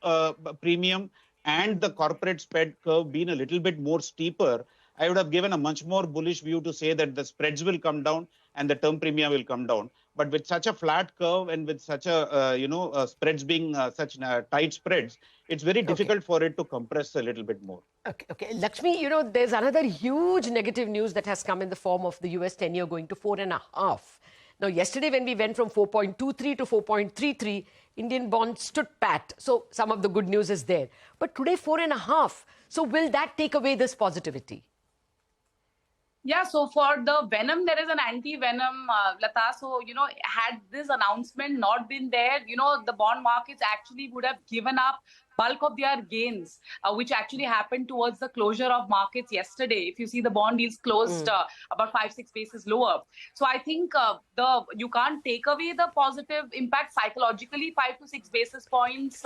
premium and the corporate spread curve been a little bit more steeper, I would have given a much more bullish view to say that the spreads will come down and the term premium will come down. But with such a flat curve and with such a, spreads being such tight spreads, it's very difficult for it to compress a little bit more. Okay. Lakshmi, there's another huge negative news that has come in the form of the US 10-year going to 4.5. Now, yesterday when we went from 4.23 to 4.33, Indian bonds stood pat. So some of the good news is there. But today, 4.5. So will that take away this positivity? Yeah, so for the venom, there is an anti-venom, Lata. So, had this announcement not been there, the bond markets actually would have given up bulk of their gains, which actually happened towards the closure of markets yesterday. If you see, the bond yields closed about 5-6 basis lower. So I think you can't take away the positive impact psychologically. 5 to 6 basis points,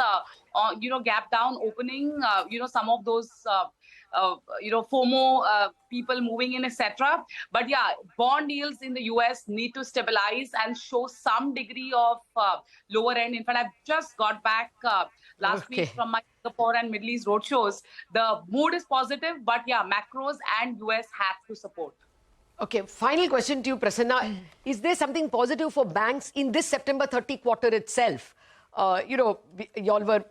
gap down opening. Some of those. FOMO, people moving in, etc. But yeah, bond yields in the US need to stabilize and show some degree of lower end. In fact, I've just got back last week from my Singapore and Middle East roadshows. The mood is positive, but yeah, macros and US have to support. Okay, final question to you, Prasanna. Is there something positive for banks in this September 30 quarter itself? You all were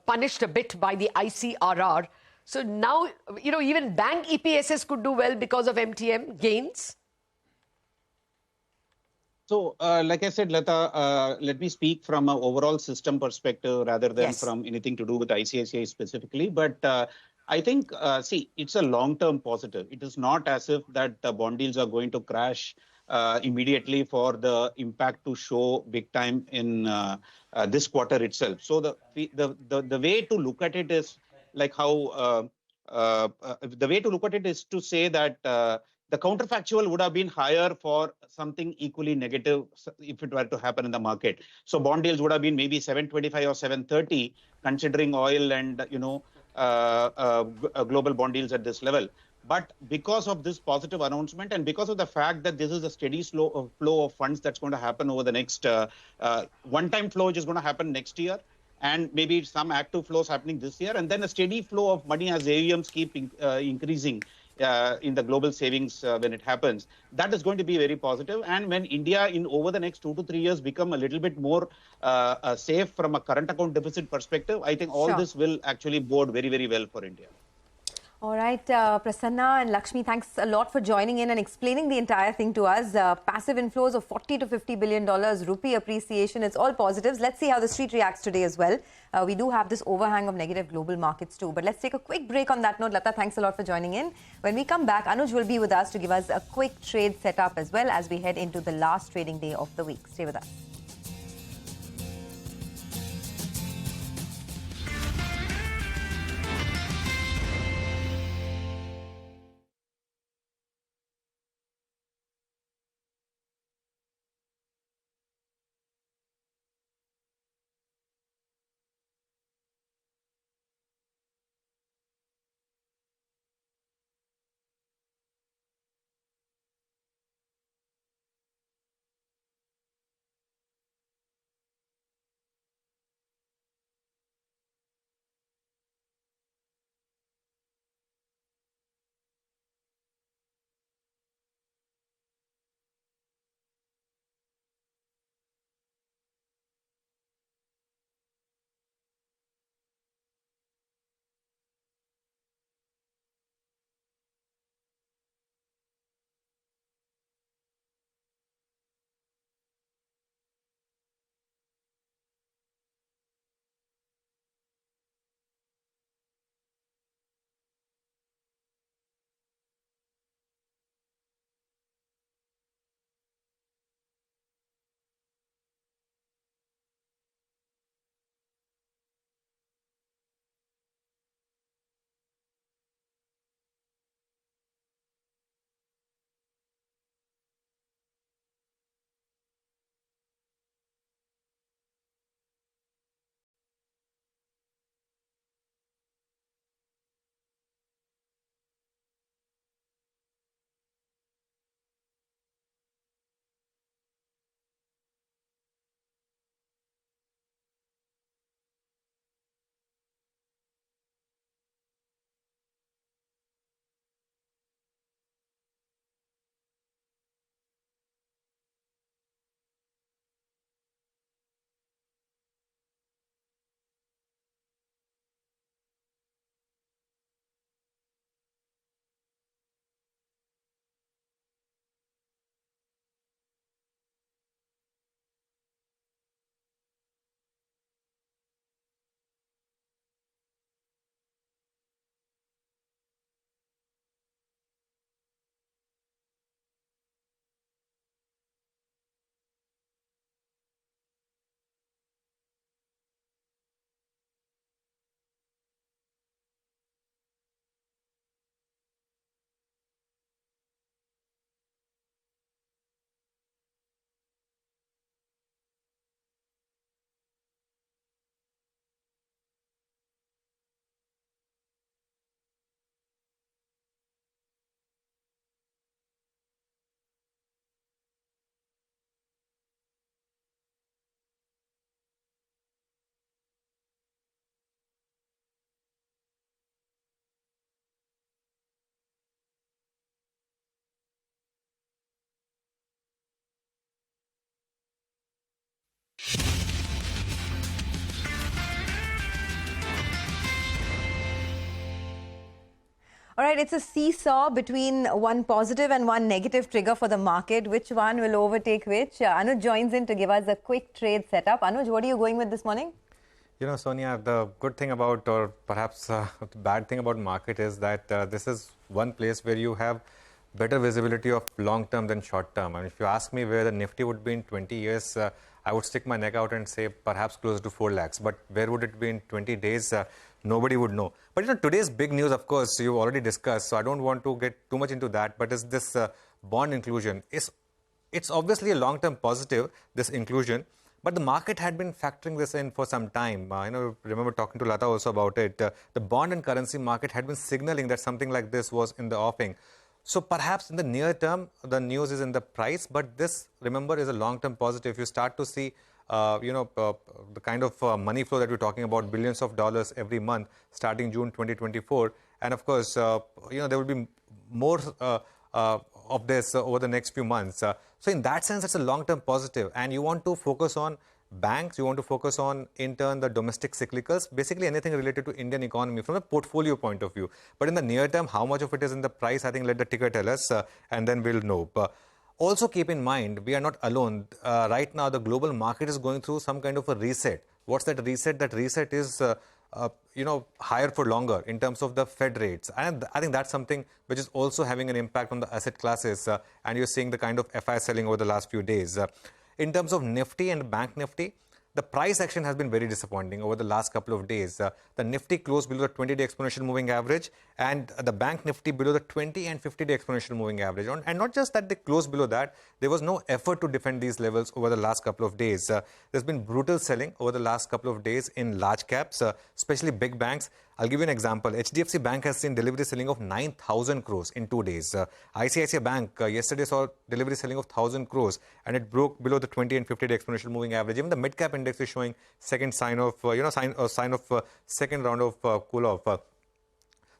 punished a bit by the ICRR. So now, even bank EPSs could do well because of MTM gains? So, like I said, Lata, let me speak from an overall system perspective rather than from anything to do with ICICI specifically. But I think, it's a long-term positive. It is not as if that the bond deals are going to crash immediately for the impact to show big time in this quarter itself. So the way to look at it is like how the way to look at it is to say that the counterfactual would have been higher for something equally negative if it were to happen in the market. So bond deals would have been maybe 725 or 730, considering oil and global bond deals at this level. But because of this positive announcement and because of the fact that this is a steady flow of funds that's going to happen over the next one-time flow, which is going to happen next year, and maybe some active flows happening this year, and then a steady flow of money as AUMs keep increasing in the global savings when it happens. That is going to be very positive. And when India in over the next 2 to 3 years become a little bit more safe from a current account deficit perspective, I think all this will actually bode very, very well for India. All right, Prasanna and Lakshmi, thanks a lot for joining in and explaining the entire thing to us. Passive inflows of $40 to $50 billion, rupee appreciation, it's all positives. Let's see how the street reacts today as well. We do have this overhang of negative global markets too. But let's take a quick break on that note. Lata, thanks a lot for joining in. When we come back, Anuj will be with us to give us a quick trade setup as well as we head into the last trading day of the week. Stay with us. All right, it's a seesaw between one positive and one negative trigger for the market. Which one will overtake which? Anuj joins in to give us a quick trade setup. Anuj, what are you going with this morning? You know, Sonia, the good thing about, or perhaps the bad thing about market is that this is one place where you have better visibility of long term than short term. And if you ask me where the Nifty would be in 20 years, I would stick my neck out and say perhaps close to 4 lakhs. But where would it be in 20 days? Nobody would know. But you know, today's big news, of course, you've already discussed, so I don't want to get too much into that. But is this bond inclusion? It's obviously a long-term positive, this inclusion. But the market had been factoring this in for some time. Remember talking to Lata also about it. The bond and currency market had been signaling that something like this was in the offing. So perhaps in the near term, the news is in the price, but this, remember, is a long-term positive. You start to see, the kind of money flow that we're talking about, billions of dollars every month, starting June 2024. And of course, there will be more of this over the next few months. So in that sense, it's a long-term positive. And you want to focus on banks, you want to focus on, in turn, the domestic cyclicals, basically anything related to Indian economy from a portfolio point of view. But in the near term, how much of it is in the price, I think let the ticker tell us, and then we'll know. Also keep in mind, we are not alone. Right now, the global market is going through some kind of a reset. What's that reset? That reset is higher for longer in terms of the Fed rates. And I think that's something which is also having an impact on the asset classes. And you're seeing the kind of FI selling over the last few days. In terms of Nifty and Bank Nifty, the price action has been very disappointing over the last couple of days. The Nifty closed below the 20-day exponential moving average, and the Bank Nifty below the 20 and 50-day exponential moving average. And not just that they closed below that, there was no effort to defend these levels over the last couple of days. There's been brutal selling over the last couple of days in large caps, especially big banks. I'll give you an example. HDFC Bank has seen delivery selling of 9,000 crores in 2 days. ICICI Bank yesterday saw delivery selling of 1,000 crores, and it broke below the 20 and 50-day exponential moving average. Even the mid-cap index is showing second sign of, second round of cool off.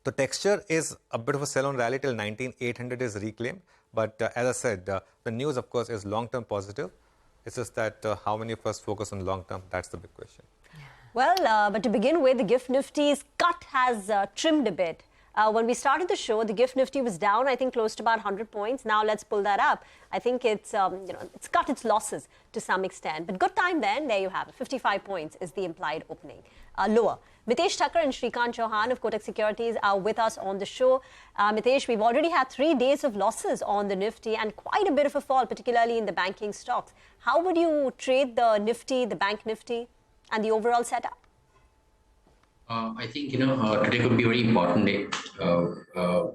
The texture is a bit of a sell-on rally till 19,800 is reclaimed. But as I said, the news, of course, is long-term positive. It's just that how many of us focus on long-term? That's the big question. Well, but to begin with, the GIFT Nifty's cut has trimmed a bit. When we started the show, the GIFT Nifty was down, I think, close to about 100 points. Now let's pull that up. I think it's cut its losses to some extent. But good time then. There you have it. 55 points is the implied opening. Lower. Mitesh Thakkar and Shrikant Chauhan of Kotak Securities are with us on the show. Mitesh, we've already had 3 days of losses on the Nifty and quite a bit of a fall, particularly in the banking stocks. How would you trade the Nifty, the Bank Nifty, and the overall setup? I think, today could be a very important day,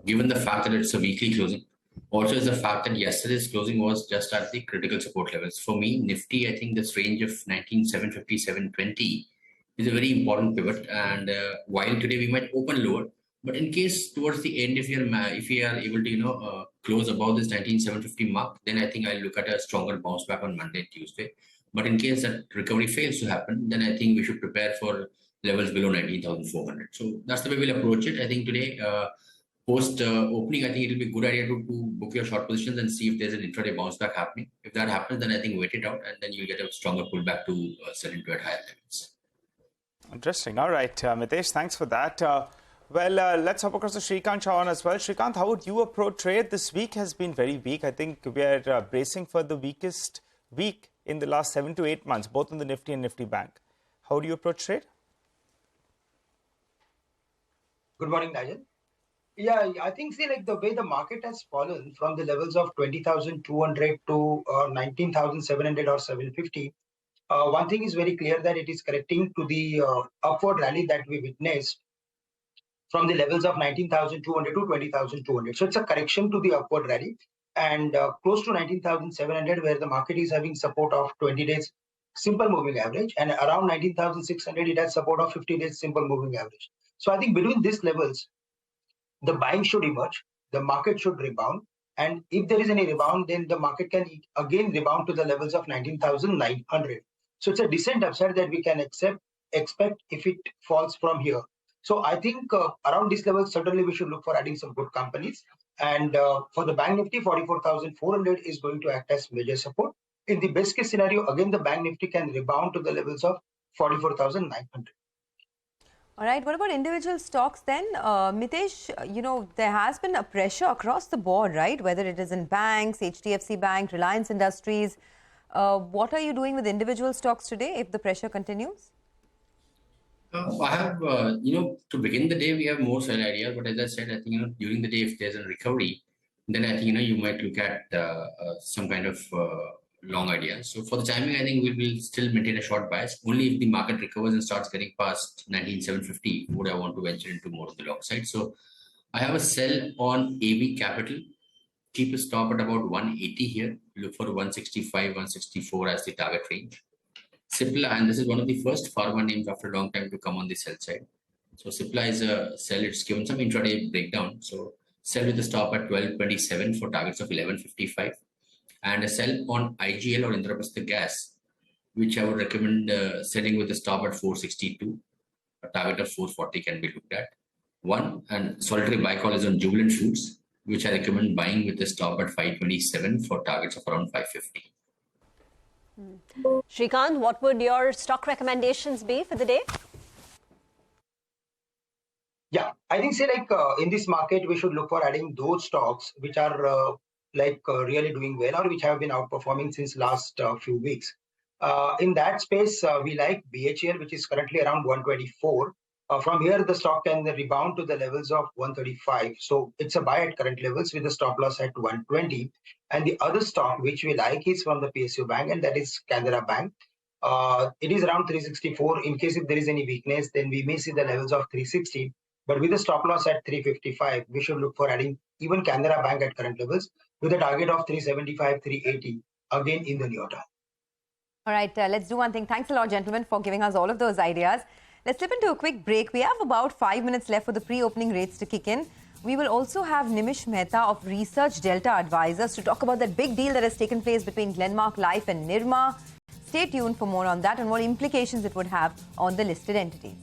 given the fact that it's a weekly closing. Also, is the fact that yesterday's closing was just at the critical support levels. For me, Nifty, I think this range of 19,750, 720 is a very important pivot. And while today we might open lower, but in case towards the end, if we are able to, close above this 19,750 mark, then I think I'll look at a stronger bounce back on Monday and Tuesday. But in case that recovery fails to happen, then I think we should prepare for levels below 19,400. So that's the way we'll approach it. I think today, post opening, I think it will be a good idea to book your short positions and see if there's an intraday bounce back happening. If that happens, then I think wait it out, and then you'll get a stronger pullback to sell into at higher levels. Interesting. All right, Mitesh, thanks for that. Let's hop across to Shrikant Chauhan as well. Shrikant, how would you approach trade? This week has been very weak. I think we are bracing for the weakest week in the last 7 to 8 months, both on the Nifty and Nifty Bank. How do you approach trade? Good morning, Nigel. Yeah, I think, the way the market has fallen from the levels of 20,200 to 19,700 or 750, one thing is very clear that it is correcting to the upward rally that we witnessed from the levels of 19,200 to 20,200. So it's a correction to the upward rally, and close to 19,700 where the market is having support of 20 days simple moving average, and around 19,600 it has support of 50 days simple moving average. So I think between these levels, the buying should emerge, the market should rebound, and if there is any rebound, then the market can again rebound to the levels of 19,900. So it's a decent upside that we can expect if it falls from here. So I think around this level, certainly we should look for adding some good companies. And for the Bank Nifty, 44,400 is going to act as major support. In the best case scenario, again, the Bank Nifty can rebound to the levels of 44,900. All right, what about individual stocks then? Mitesh, there has been a pressure across the board, right? Whether it is in banks, HDFC Bank, Reliance Industries. What are you doing with individual stocks today if the pressure continues? I have, to begin the day, we have more sell ideas. But as I said, I think, during the day, if there's a recovery, then I think, you might look at some kind of long ideas. So for the timing, I think we will still maintain a short bias. Only if the market recovers and starts getting past 19,750 would I want to venture into more of the long side. So I have a sell on AB Capital. Keep a stop at about 180 here. Look for 165, 164 as the target range. Cipla, and this is one of the first pharma names after a long time to come on the sell side. So Cipla is a sell. It's given some intraday breakdown. So sell with a stop at 1227 for targets of 1155. And a sell on IGL or Indraprastha Gas, which I would recommend selling with a stop at 462. A target of 440 can be looked at. One, and solitary buy call is on Jubilant Foods, which I recommend buying with a stop at 527 for targets of around 550. Shrikant, what would your stock recommendations be for the day? Yeah, I think in this market, we should look for adding those stocks which are really doing well or which have been outperforming since last few weeks. In that space, we like BHEL, which is currently around 124. From here, the stock can rebound to the levels of 135. So it's a buy at current levels with a stop loss at 120. And the other stock which we like is from the PSU Bank, and that is Canara Bank. It is around 364. In case if there is any weakness, then we may see the levels of 360. But with a stop loss at 355, we should look for adding even Canara Bank at current levels with a target of 375, 380 again in the near term. All right, let's do one thing. Thanks a lot, gentlemen, for giving us all of those ideas. Let's slip into a quick break. We have about 5 minutes left for the pre-opening rates to kick in. We will also have Nimish Mehta of Research Delta Advisors to talk about that big deal that has taken place between Glenmark Life and Nirma. Stay tuned for more on that and what implications it would have on the listed entities.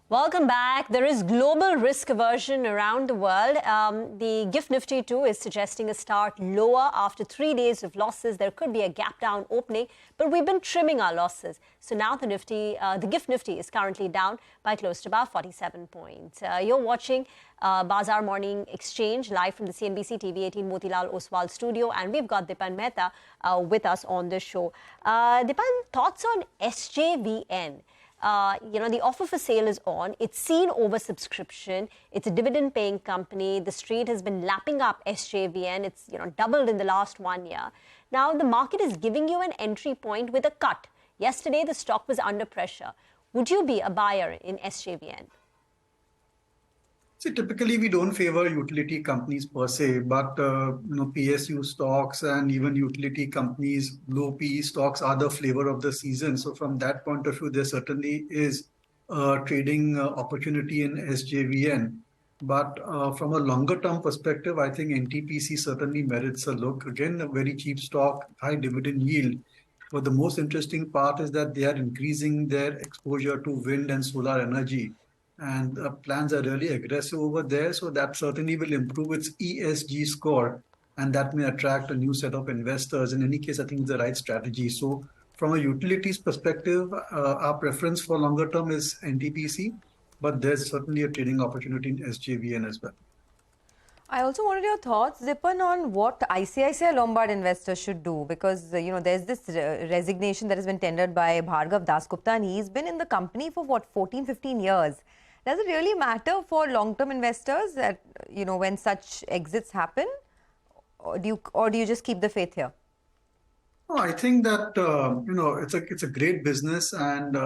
Welcome back. There is global risk aversion around the world. The GIFT Nifty 2 is suggesting a start lower after 3 days of losses. There could be a gap down opening, but we've been trimming our losses. So now the GIFT Nifty is currently down by close to about 47 points. You're watching Bazaar Morning Exchange live from the CNBC-TV18 Motilal Oswal studio, and we've got Dipan Mehta with us on the show. Dipan, thoughts on SJVN? The offer for sale is on. It's seen oversubscription. It's a dividend-paying company. The street has been lapping up SJVN. It's doubled in the last 1 year. Now the market is giving you an entry point with a cut. Yesterday the stock was under pressure. Would you be a buyer in SJVN? See, typically we don't favor utility companies per se, but PSU stocks and even utility companies, low PE stocks are the flavor of the season. So from that point of view, there certainly is a trading opportunity in SJVN. But from a longer term perspective, I think NTPC certainly merits a look. Again, a very cheap stock, high dividend yield. But the most interesting part is that they are increasing their exposure to wind and solar energy. And plans are really aggressive over there. So that certainly will improve its ESG score. And that may attract a new set of investors. In any case, I think it's the right strategy. So from a utilities perspective, our preference for longer term is NTPC. But there's certainly a trading opportunity in SJVN as well. I also wanted your thoughts, Dipan, on what ICICI Lombard investors should do, because there's this resignation that has been tendered by Bhargav Dasgupta, and he's been in the company for 14-15 years. Does it really matter for long-term investors that when such exits happen, or do you just keep the faith here? Oh, I think that it's a great business, and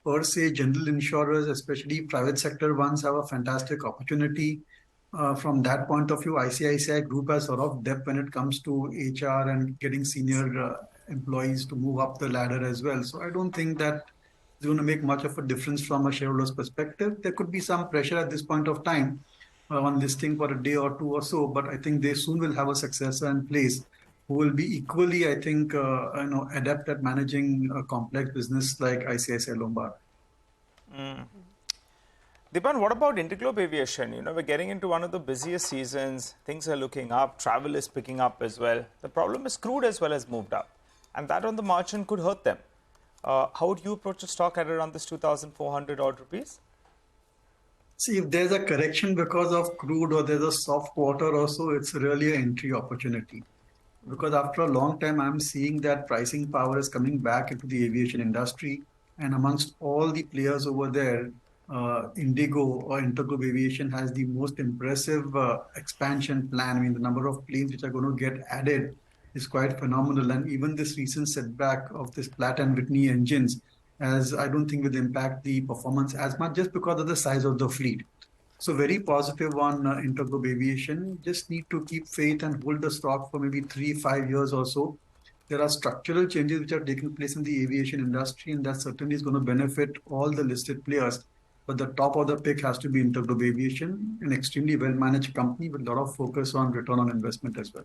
per se, general insurers, especially private sector ones, have a fantastic opportunity. From that point of view, ICICI Group has sort of depth when it comes to HR and getting senior employees to move up the ladder as well. So I don't think that is going to make much of a difference from a shareholder's perspective. There could be some pressure at this point of time on listing for a day or two or so, but I think they soon will have a successor in place who will be equally, I think, adept at managing a complex business like ICICI Lombard. Dipan, what about Interglobe Aviation? We're getting into one of the busiest seasons. Things are looking up. Travel is picking up as well. The problem is crude as well has moved up. And that on the margin could hurt them. How would you approach a stock at around this 2,400 odd rupees? See, if there's a correction because of crude or there's a soft quarter or so, it's really an entry opportunity. Because after a long time, I'm seeing that pricing power is coming back into the aviation industry. And amongst all the players over there, Indigo or Interglobe Aviation has the most impressive expansion plan. I mean, the number of planes which are going to get added is quite phenomenal. And even this recent setback of this Pratt & Whitney engines, as I don't think will impact the performance as much just because of the size of the fleet. So very positive on Interglobe Aviation. Just need to keep faith and hold the stock for maybe 3-5 years or so. There are structural changes which are taking place in the aviation industry, and that certainly is going to benefit all the listed players. But the top of the pick has to be Interglobe Aviation, an extremely well-managed company with a lot of focus on return on investment as well.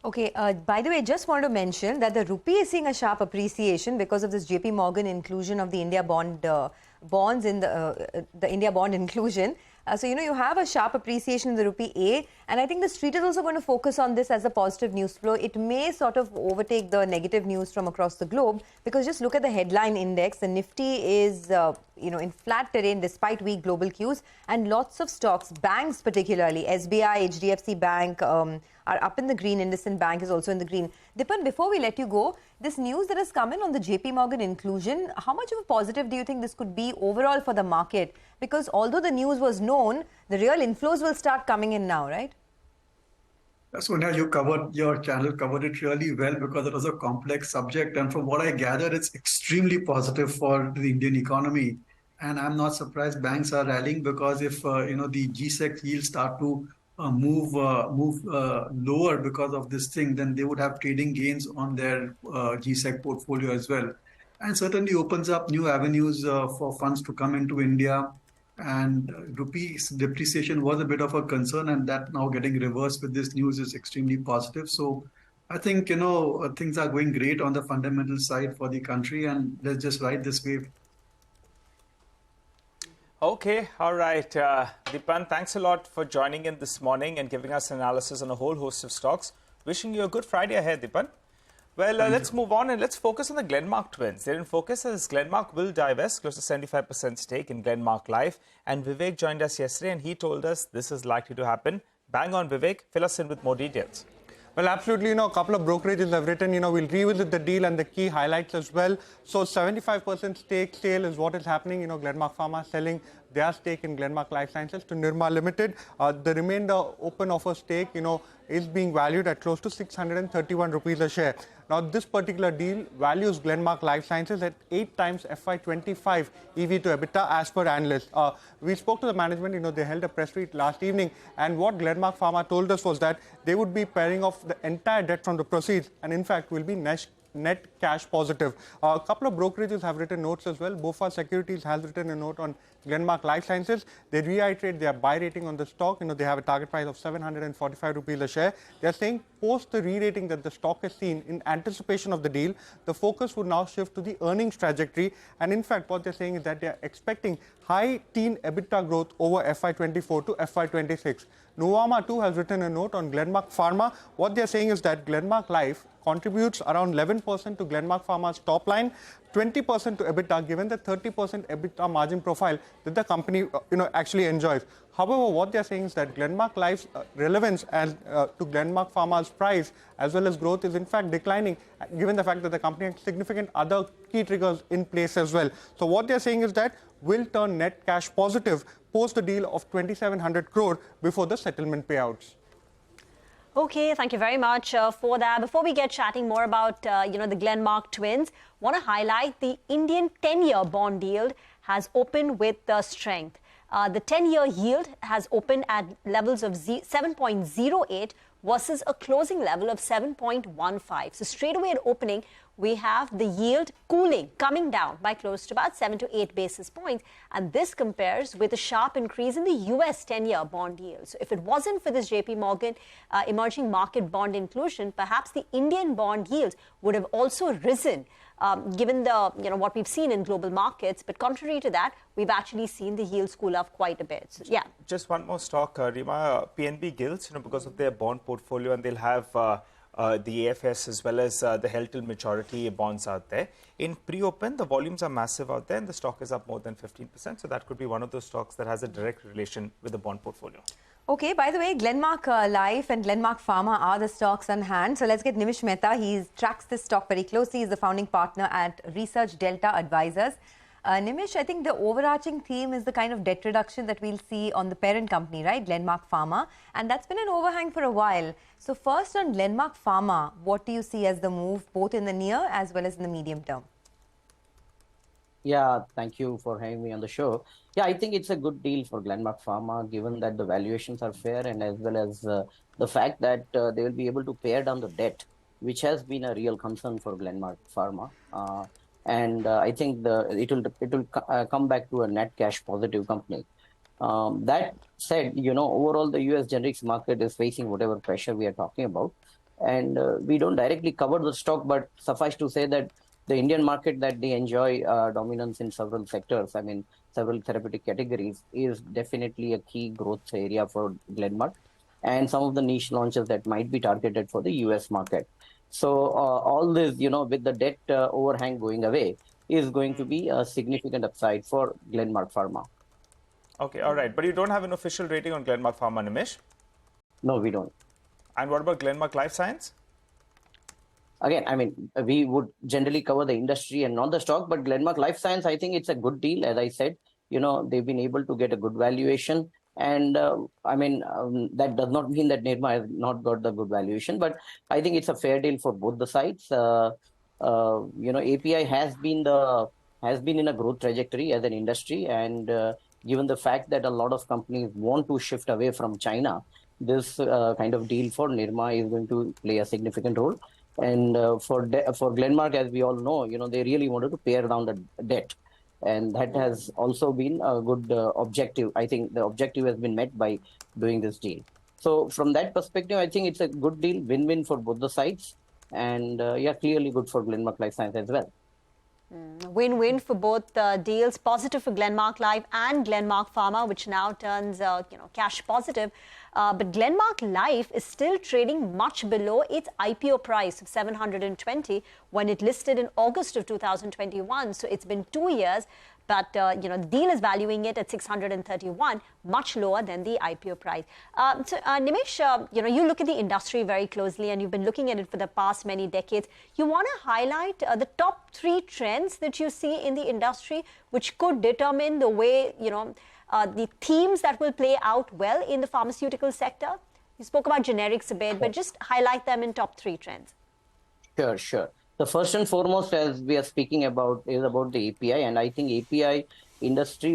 Okay, by the way, just want to mention that the rupee is seeing a sharp appreciation because of this JP Morgan inclusion of the India bonds in the India bond inclusion. So, you have a sharp appreciation in the rupee A, and I think the street is also going to focus on this as a positive news flow. It may sort of overtake the negative news from across the globe, because just look at the headline index. The Nifty is, in flat terrain despite weak global cues, and lots of stocks, banks particularly, SBI, HDFC Bank, are up in the green. IndusInd Bank is also in the green. Dipan, before we let you go, this news that has come in on the JP Morgan inclusion, how much of a positive do you think this could be overall for the market? Because although the news was known, the real inflows will start coming in now, right? Sonia, your channel covered it really well because it was a complex subject. And from what I gather, it's extremely positive for the Indian economy. And I'm not surprised banks are rallying, because if, the G-Sec yields start to move lower because of this thing, then they would have trading gains on their G-Sec portfolio as well. And certainly opens up new avenues for funds to come into India. And rupee's depreciation was a bit of a concern, and that now getting reversed with this news is extremely positive. So I think, things are going great on the fundamental side for the country, and let's just ride this wave. Okay, all right. Dipan, thanks a lot for joining in this morning and giving us analysis on a whole host of stocks. Wishing you a good Friday ahead, Dipan. Well, let's move on and let's focus on the Glenmark twins. They're in focus as Glenmark will divest close to 75% stake in Glenmark Life. And Vivek joined us yesterday and he told us this is likely to happen. Bang on, Vivek. Fill us in with more details. Well, absolutely, a couple of brokerages have written, we'll revisit the deal and the key highlights as well. So 75% stake sale is what is happening. Glenmark Pharma selling their stake in Glenmark Life Sciences to Nirma Limited. The remainder open offer stake, is being valued at close to 631 rupees a share. Now, this particular deal values Glenmark Life Sciences at 8 times FY25 EV to EBITDA as per analysts. We spoke to the management, they held a press release last evening, and what Glenmark Pharma told us was that they would be pairing off the entire debt from the proceeds, and in fact will be net cash positive. A couple of brokerages have written notes as well. BofA Securities has written a note on Glenmark Life Sciences. They reiterate their buy rating on the stock. They have a target price of 745 rupees a share. They're saying post the re-rating that the stock has seen in anticipation of the deal, the focus would now shift to the earnings trajectory. And in fact, what they're saying is that they're expecting high teen EBITDA growth over FY24 to FY26. Nuvama too has written a note on Glenmark Pharma. What they're saying is that Glenmark Life contributes around 11% to Glenmark Pharma's top line, 20% to EBITDA, given the 30% EBITDA margin profile that the company actually enjoys. However, what they're saying is that Glenmark Life's relevance as to Glenmark Pharma's price as well as growth is in fact declining, given the fact that the company has significant other key triggers in place as well. So what they're saying is that will turn net cash positive post the deal of 2,700 crore before the settlement payouts. Okay, thank you very much for that. Before we get chatting more about, the Glenmark twins, want to highlight the Indian 10-year bond yield has opened with strength. The 10-year yield has opened at levels of 7.08 versus a closing level of 7.15. So straight away at opening, we have the yield cooling, coming down by close to about 7 to 8 basis points. And this compares with a sharp increase in the US 10-year bond yield. So if it wasn't for this JP Morgan emerging market bond inclusion, perhaps the Indian bond yields would have also risen, given the, what we've seen in global markets. But contrary to that, we've actually seen the yields cool off quite a bit. So, yeah. Just one more stock, Rima, PNB Gilts, because of their bond portfolio, and they'll have the AFS as well as the held till maturity bonds out there. In pre-open, the volumes are massive out there and the stock is up more than 15%. So that could be one of those stocks that has a direct relation with the bond portfolio. Okay, by the way, Glenmark Life and Glenmark Pharma are the stocks on hand. So let's get Nimish Mehta. He tracks this stock very closely. He's the founding partner at Research Delta Advisors. Nimish, I think the overarching theme is the kind of debt reduction that we'll see on the parent company, right? Glenmark Pharma. And that's been an overhang for a while. So first on Glenmark Pharma, what do you see as the move both in the near as well as in the medium term? Yeah, thank you for having me on the show. Yeah, I think it's a good deal for Glenmark Pharma, given that the valuations are fair and as well as the fact that they will be able to pare down the debt, which has been a real concern for Glenmark Pharma. And I think it will come back to a net cash positive company. That said, overall the US generics market is facing whatever pressure we are talking about. And we don't directly cover the stock, but suffice to say that the Indian market that they enjoy dominance in several sectors, several therapeutic categories, is definitely a key growth area for Glenmark and some of the niche launches that might be targeted for the US market. So all this, with the debt overhang going away, is going to be a significant upside for Glenmark Pharma. Okay, all right. But you don't have an official rating on Glenmark Pharma, Nimish? No, we don't. And what about Glenmark Life Science? Again, we would generally cover the industry and not the stock, but Glenmark Life Science, I think it's a good deal. As I said, they've been able to get a good valuation. And that does not mean that Nirma has not got the good valuation, but I think it's a fair deal for both the sides. API has been in a growth trajectory as an industry, and given the fact that a lot of companies want to shift away from China, this kind of deal for Nirma is going to play a significant role. And for Glenmark, as we all know, they really wanted to pare down the debt. And that has also been a good objective. I think the objective has been met by doing this deal. So from that perspective, I think it's a good deal, win-win for both the sides. And clearly good for Glenmark Life Science as well. Win-win for both deals, positive for Glenmark Life and Glenmark Pharma, which now turns cash positive. But Glenmark Life is still trading much below its IPO price of 720 when it listed in August of 2021. So it's been 2 years, but the deal is valuing it at 631, much lower than the IPO price. Nimish, you look at the industry very closely, and you've been looking at it for the past many decades. You want to highlight the top 3 trends that you see in the industry, which could determine the way, the themes that will play out well in the pharmaceutical sector? You spoke about generics a bit, but just highlight them in top 3 trends. Sure. The first and foremost, as we are speaking about, is about the API, and I think API industry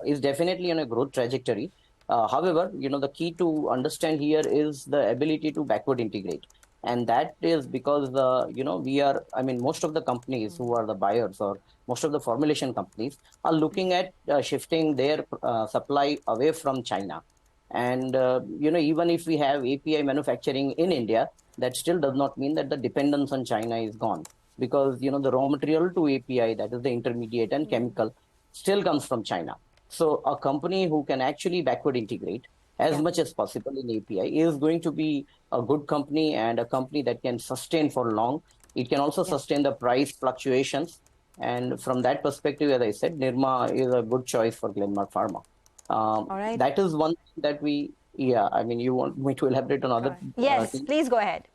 is definitely on a growth trajectory. However, the key to understand here is the ability to backward integrate, and that is because most of the companies who are the buyers, or most of the formulation companies, are looking at shifting their supply away from China. And even if we have API manufacturing in India, that still does not mean that the dependence on China is gone, because the raw material to API, that is the intermediate and chemical, still comes from China. So a company who can actually backward integrate as much as possible in API is going to be a good company, and a company that can sustain for long. It can also sustain the price fluctuations. And from that perspective, as I said, Nirma is a good choice for Glenmark Pharma. All right. That is one thing that you want me to elaborate on other Yes, things? please go ahead.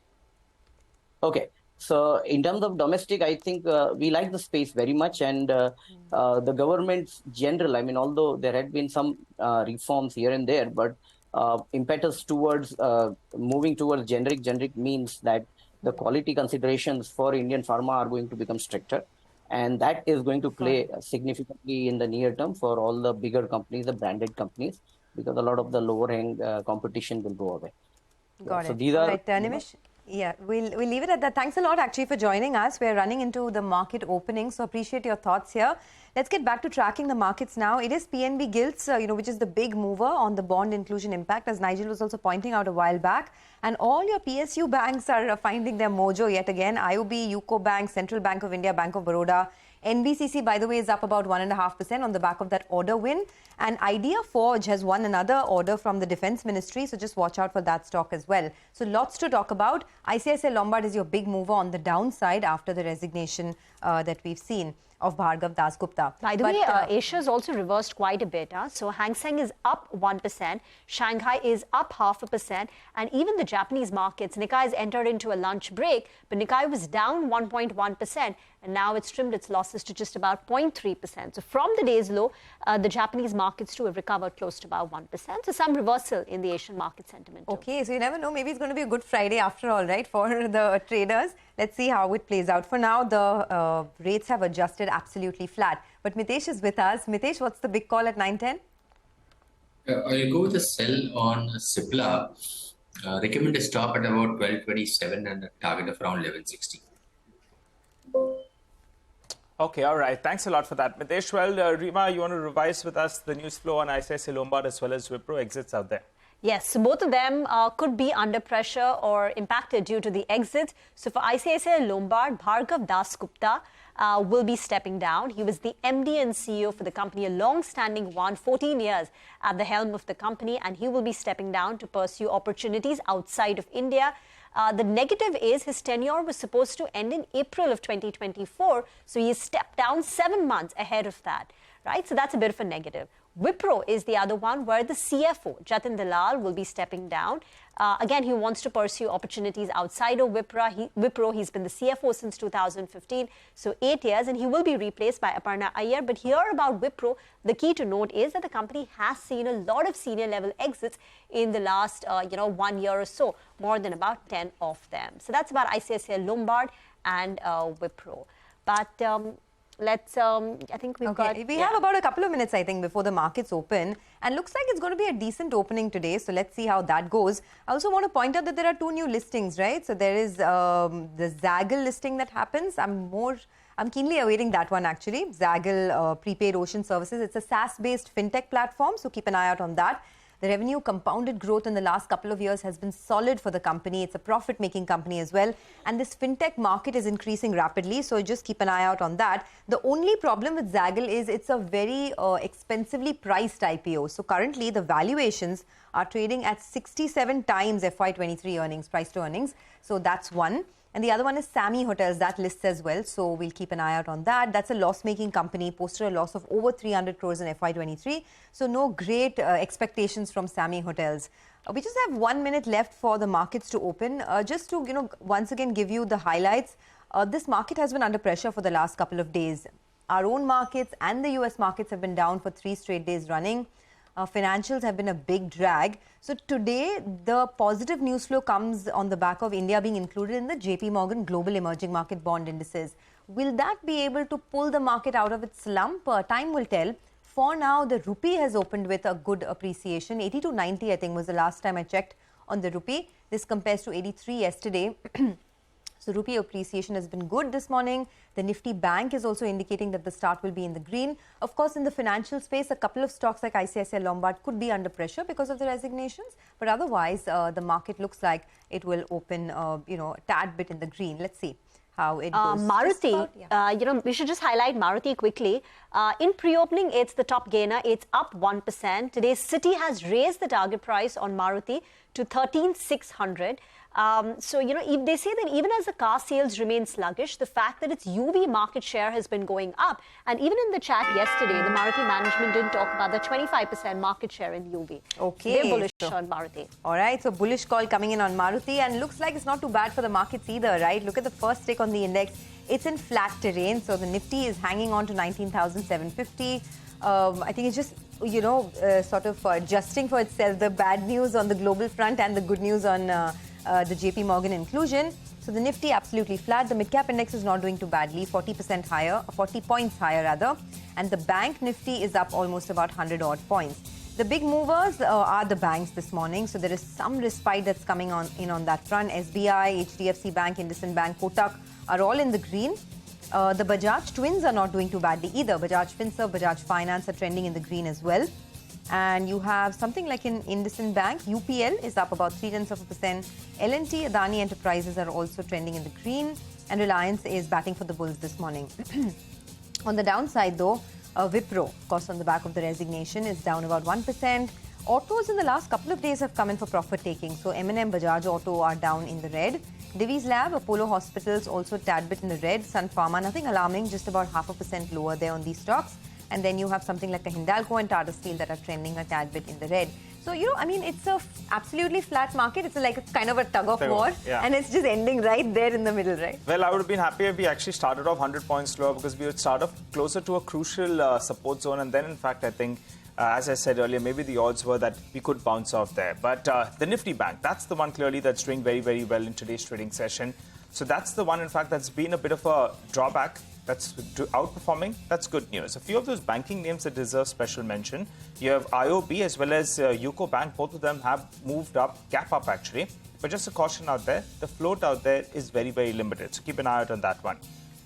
Okay. So in terms of domestic, I think we like the space very much, and the government's general, although there had been some reforms here and there, but impetus towards moving towards generic means that the quality considerations for Indian pharma are going to become stricter. And that is going to play significantly in the near term for all the bigger companies, the branded companies, because a lot of the lower end competition will go away. Got So it. these All are right, Nimish. Yeah, we'll leave it at that. Thanks a lot, actually, for joining us. We're running into the market opening, so appreciate your thoughts here. Let's get back to tracking the markets now. It is PNB Gilts, which is the big mover on the bond inclusion impact, as Nigel was also pointing out a while back. And all your PSU banks are finding their mojo yet again. IOB, UCO Bank, Central Bank of India, Bank of Baroda. NBCC, by the way, is up about 1.5% on the back of that order win. And Idea Forge has won another order from the Defence Ministry, so just watch out for that stock as well. So lots to talk about. ICICI Lombard is your big mover on the downside after the resignation that we've seen of Bhargav Dasgupta. By the way, Asia has also reversed quite a bit. So Hang Seng is up 1%, Shanghai is up 0.5%, and even the Japanese markets, Nikkei has entered into a lunch break, but Nikkei was down 1.1%, and now it's trimmed its losses to just about 0.3%. So from the day's low, the Japanese markets too have recovered close to about 1%. So some reversal in the Asian market sentiment too. Okay, so you never know, maybe it's going to be a good Friday after all, right, for the traders. Let's see how it plays out. For now, the rates have adjusted absolutely flat. But Mitesh is with us. Mitesh, what's the big call at 9:10? I'll go with a sell on Cipla. Recommend a stop at about 12.27 and a target of around 11.60. Okay, all right. Thanks a lot for that, Mitesh. Well, Rima, you want to revise with us the news flow on ICICI Lombard as well as Wipro exits out there? Yes, so both of them could be under pressure or impacted due to the exit. So for ICICI Lombard, Bhargav Dasgupta will be stepping down. He was the MD and CEO for the company, a long-standing one, 14 years at the helm of the company, and he will be stepping down to pursue opportunities outside of India. The negative is his tenure was supposed to end in April of 2024, so he stepped down 7 months ahead of that, right? So that's a bit of a negative. Wipro is the other one where the CFO, Jatin Dalal, will be stepping down. Again, he wants to pursue opportunities outside of Wipro. He's been the CFO since 2015, so 8 years, and he will be replaced by Aparna Iyer. But here about Wipro, the key to note is that the company has seen a lot of senior level exits in the last 1 year or so, more than about 10 of them. So that's about ICICI Lombard and Wipro. But I think we've got... We have about a couple of minutes, I think, before the markets open. And looks like it's going to be a decent opening today. So let's see how that goes. I also want to point out that there are 2 new listings, right? So there is the Zaggle listing that happens. I'm keenly awaiting that one, actually. Zaggle Prepaid Ocean Services. It's a SaaS-based fintech platform. So keep an eye out on that. The revenue compounded growth in the last couple of years has been solid for the company. It's a profit-making company as well. And this fintech market is increasing rapidly, so just keep an eye out on that. The only problem with Zaggle is it's a very expensively priced IPO. So currently, the valuations are trading at 67 times FY23 earnings, price to earnings. So that's one. And the other one is Sammy Hotels, that lists as well. So we'll keep an eye out on that. That's a loss-making company, posted a loss of over 300 crores in FY23. So no great expectations from Sammy Hotels. We just have 1 minute left for the markets to open. Just to, once again give you the highlights. This market has been under pressure for the last couple of days. Our own markets and the US markets have been down for 3 straight days running. Financials have been a big drag. So today, the positive news flow comes on the back of India being included in the JP Morgan Global Emerging Market Bond Indices. Will that be able to pull the market out of its slump? Time will tell. For now, the rupee has opened with a good appreciation. 82.90, I think, was the last time I checked on the rupee. This compares to 83 yesterday. So rupee appreciation has been good this morning. The Nifty Bank is also indicating that the start will be in the green. Of course, in the financial space, a couple of stocks like ICICI Lombard could be under pressure because of the resignations. But otherwise, the market looks like it will open, a tad bit in the green. Let's see how it goes. Maruti, we should just highlight Maruti quickly. In pre-opening, it's the top gainer. It's up 1%. Today, Citi has raised the target price on Maruti to 13,600. So, if they say that even as the car sales remain sluggish, the fact that its UV market share has been going up, and even in the chat yesterday, the Maruti management didn't talk about the 25% market share in UV. Okay. They're bullish on Maruti. All right, so bullish call coming in on Maruti, and looks like it's not too bad for the markets either, right? Look at the first tick on the index. It's in flat terrain, so the Nifty is hanging on to 19,750. I think it's just, sort of adjusting for itself, the bad news on the global front and the good news on the JP Morgan inclusion. So the Nifty absolutely flat. The mid-cap index is not doing too badly, 40% higher, 40 points higher rather. And the bank Nifty is up almost about 100 odd points. The big movers are the banks this morning. So there is some respite that's coming on that front. SBI, HDFC Bank, IndusInd Bank, Kotak are all in the green. The Bajaj twins are not doing too badly either. Bajaj Finserv, Bajaj Finance are trending in the green as well. And you have something like in IndusInd Bank, UPL is up about 0.3%. L&T, Adani Enterprises are also trending in the green. And Reliance is batting for the Bulls this morning. On the downside though, Wipro, of course on the back of the resignation, is down about 1%. Autos in the last couple of days have come in for profit taking. So M&M, Bajaj Auto are down in the red. Divi's Lab, Apollo Hospitals also tad bit in the red. Sun Pharma, nothing alarming, just about 0.5% lower there on these stocks. And then you have something like a Hindalco and Tata Steel that are trending a tad bit in the red. So, it's a absolutely flat market. It's like a kind of a tug of war. Yeah. And it's just ending right there in the middle, right? Well, I would have been happy if we actually started off 100 points lower, because we would start off closer to a crucial support zone. And then, in fact, I think, as I said earlier, maybe the odds were that we could bounce off there. But the Nifty Bank, that's the one clearly that's doing very, very well in today's trading session. So that's the one, in fact, that's been a bit of a drawback. That's outperforming. That's good news. A few of those banking names that deserve special mention. You have IOB as well as UCO Bank. Both of them have moved up, gap up actually. But just a caution out there, the float out there is very, very limited. So keep an eye out on that one.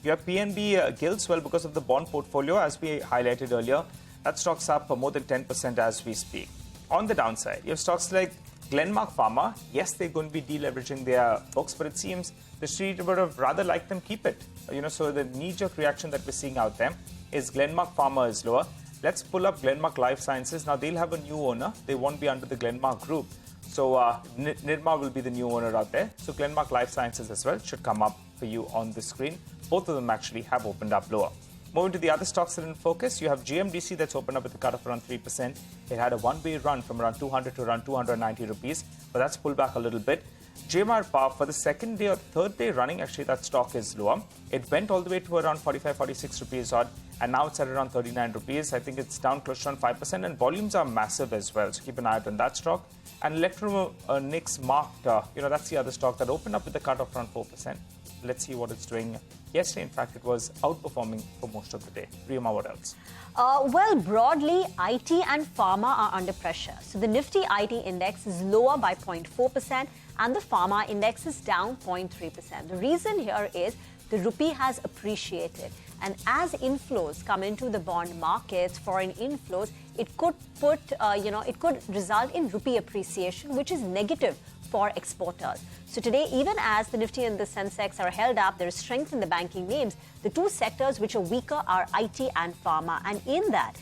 You have PNB Gills, well, because of the bond portfolio, as we highlighted earlier. That stock's up for more than 10% as we speak. On the downside, you have stocks like Glenmark Pharma. Yes, they're going to be deleveraging their books, but it seems the street would have rather liked them keep it. So the knee-jerk reaction that we're seeing out there is Glenmark Pharma is lower. Let's pull up Glenmark Life Sciences. Now, they'll have a new owner. They won't be under the Glenmark group. So Nirma will be the new owner out there. So Glenmark Life Sciences as well should come up for you on the screen. Both of them actually have opened up lower. Moving to the other stocks that are in focus, you have GMDC that's opened up with a cut of around 3%. It had a one-way run from around 200 to around 290 rupees, but that's pulled back a little bit. GMR Power, for the second day or third day running, actually that stock is lower. It went all the way to around 45, 46 rupees odd, and now it's at around 39 rupees. I think it's down close to around 5%, and volumes are massive as well, so keep an eye out on that stock. And Electronics Marked, that's the other stock that opened up with a cut of around 4%. Let's see what it's doing. Yesterday, in fact, it was outperforming for most of the day. Rima, what else? Well, broadly, IT and Pharma are under pressure. So the Nifty IT index is lower by 0.4% and the Pharma index is down 0.3%. The reason here is the rupee has appreciated. And as inflows come into the bond markets, foreign inflows, it could it could result in rupee appreciation, which is negative for exporters. So today, even as the Nifty and the sensex are held up, there is strength in the banking names. The two sectors which are weaker are IT and Pharma. And in that,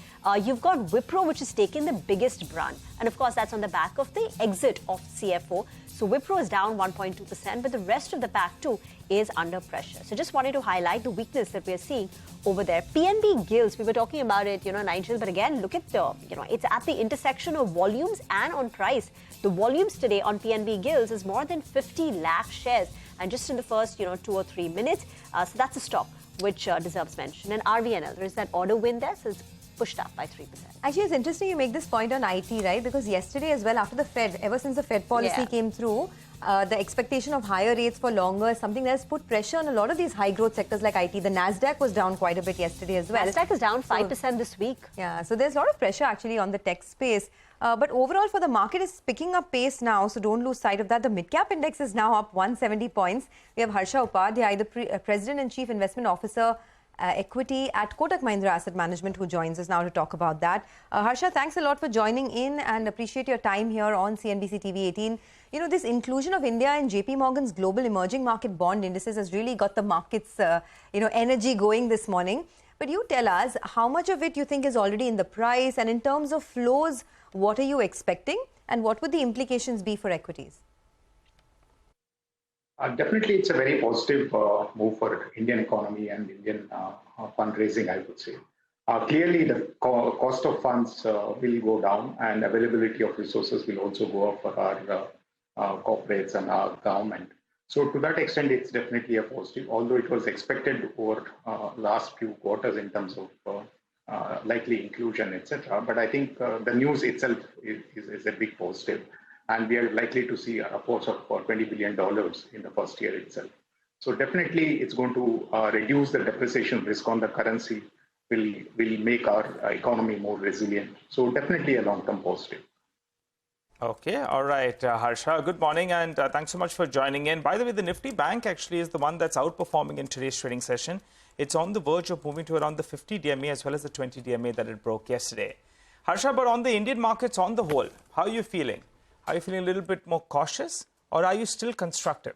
you've got Wipro, which has taken the biggest brunt. And of course, that's on the back of the exit of CFO. So Wipro is down 1.2%, but the rest of the pack too is under pressure. So just wanted to highlight the weakness that we're seeing over there. PNB Gills, we were talking about it, Nigel, but again, look at the, it's at the intersection of volumes and on price. The volumes today on PNB Gills is more than 50 lakh shares, and just in the first, 2 or 3 minutes. So that's a stock which deserves mention. And RVNL, there is that order win there, so it's pushed up by 3%. Actually, it's interesting you make this point on IT, right? Because yesterday as well, after the Fed, ever since the Fed policy came through, the expectation of higher rates for longer is something that's put pressure on a lot of these high growth sectors like IT. The Nasdaq was down quite a bit yesterday as well. Nasdaq is down 5% this week. Yeah, so there's a lot of pressure actually on the tech space. But overall for the market is picking up pace now, so don't lose sight of that. The mid-cap index is now up 170 points. We have Harsha Upadhyay, the President and Chief Investment Officer Equity at Kotak Mahindra Asset Management, who joins us now to talk about that. Harsha, thanks a lot for joining in and appreciate your time here on CNBC-TV18. This inclusion of India in JP Morgan's global emerging market bond indices has really got the market's, energy going this morning. But you tell us how much of it you think is already in the price, and in terms of flows, what are you expecting and what would the implications be for equities? Definitely, it's a very positive move for Indian economy and Indian fundraising, I would say. Clearly, the cost of funds will go down and availability of resources will also go up for our corporates and our government. So to that extent, it's definitely a positive, although it was expected over last few quarters in terms of likely inclusion, etc. But I think the news itself is a big positive. And we are likely to see upwards of $20 billion in the first year itself. So definitely it's going to reduce the depreciation risk on the currency will make our economy more resilient. So definitely a long-term positive. Okay, all right, Harsha, good morning and thanks so much for joining in. By the way, the Nifty Bank actually is the one that's outperforming in today's trading session. It's on the verge of moving to around the 50 DMA as well as the 20 DMA that it broke yesterday. Harsha, but on the Indian markets on the whole, how are you feeling? Are you feeling a little bit more cautious or are you still constructive?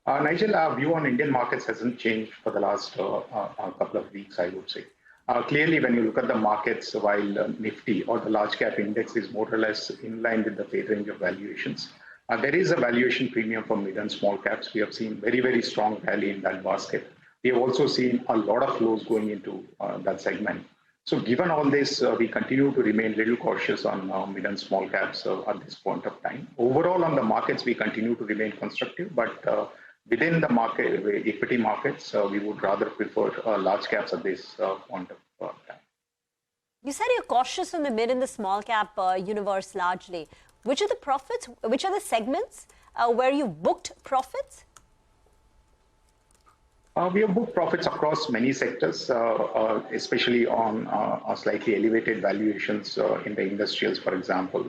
Nigel, our view on Indian markets hasn't changed for the last couple of weeks, I would say. Clearly, when you look at the markets, while Nifty or the large cap index is more or less in line with the fair range of valuations, there is a valuation premium for mid and small caps. We have seen very, very strong rally in that basket. We have also seen a lot of flows going into that segment. So given all this, we continue to remain a little cautious on mid and small caps at this point of time. Overall, on the markets, we continue to remain constructive, but within the market, equity markets, we would rather prefer large caps at this point of time. You said you're cautious on the mid and the small cap universe largely. Which are the segments where you booked profits? We have booked profits across many sectors, especially on slightly elevated valuations in the industrials, for example.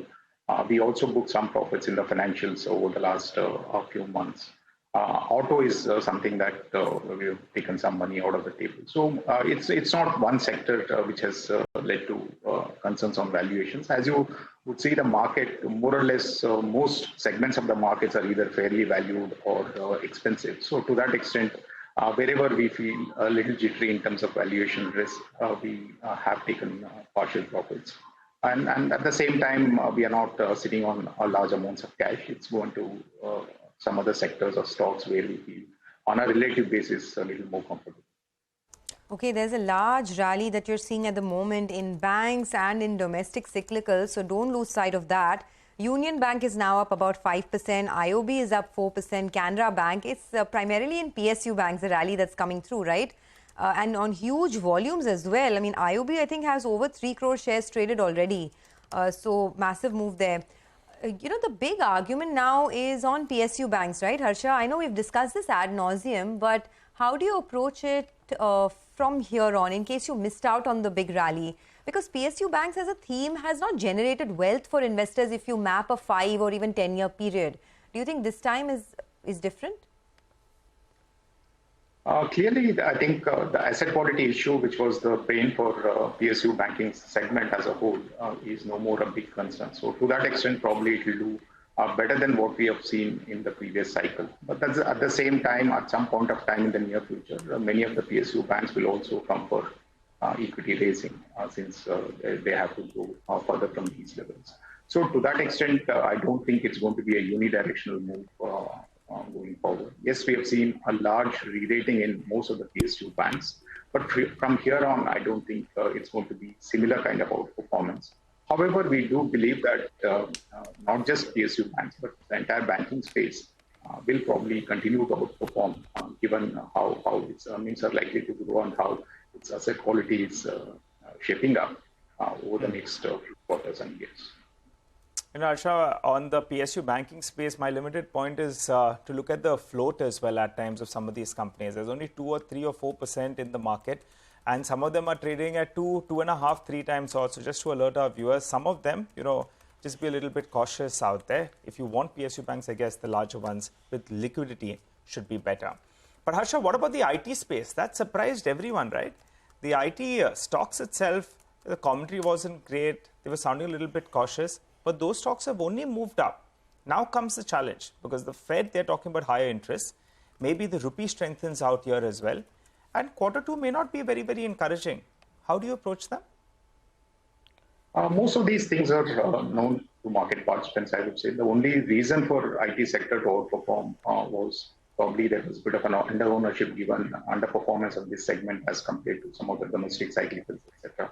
We also booked some profits in the financials over the last few months. Auto is something that we have taken some money out of the table. So it's not one sector which has led to concerns on valuations. As you would see, the market, more or less, most segments of the markets are either fairly valued or expensive. So to that extent, wherever we feel a little jittery in terms of valuation risk, we have taken partial profits. And at the same time, we are not sitting on large amounts of cash. It's going to some other sectors or stocks where we feel on a relative basis a little more comfortable. Okay, there's a large rally that you're seeing at the moment in banks and in domestic cyclicals, so don't lose sight of that. Union Bank is now up about 5%, IOB is up 4%, Canara Bank, it's primarily in PSU banks, the rally that's coming through, right? And on huge volumes as well. I mean, IOB I think has over 3 crore shares traded already, so massive move there. You know, the big argument now is on PSU banks, right, Harsha? I know we've discussed this ad nauseum, but how do you approach it from here on in case you missed out on the big rally? Because PSU banks as a theme has not generated wealth for investors if you map a 5 or even 10-year period. Do you think this time is different? Clearly, I think the asset quality issue, which was the pain for PSU banking segment as a whole, is no more a big concern. So to that extent, probably it will do better than what we have seen in the previous cycle. But that's, at the same time, at some point of time in the near future, many of the PSU banks will also come for equity raising since they have to go further from these levels. So to that extent, I don't think it's going to be a unidirectional move going forward. Yes, we have seen a large re-rating in most of the PSU banks, but from here on, I don't think it's going to be similar kind of outperformance. However, we do believe that not just PSU banks, but the entire banking space will probably continue to outperform given how its earnings are likely to grow and how its asset quality is shaping up over the next few quarters and years. And Harsha, on the PSU banking space, my limited point is to look at the float as well at times of some of these companies. There's only 2 or 3 or 4% in the market, and some of them are trading at 2, 2.5, 3 times also. Just to alert our viewers, some of them, you know, just be a little bit cautious out there. If you want PSU banks, I guess the larger ones with liquidity should be better. But Harsha, what about the IT space? That surprised everyone, right? The IT stocks itself, the commentary wasn't great. They were sounding a little bit cautious. But those stocks have only moved up. Now comes the challenge because the Fed, they're talking about higher interest. Maybe the rupee strengthens out here as well. And Q2 may not be very, very encouraging. How do you approach them? Most of these things are known to market participants, I would say. The only reason for IT sector to outperform was probably there was a bit of an under ownership given underperformance of this segment as compared to some of the domestic cyclicals, etc.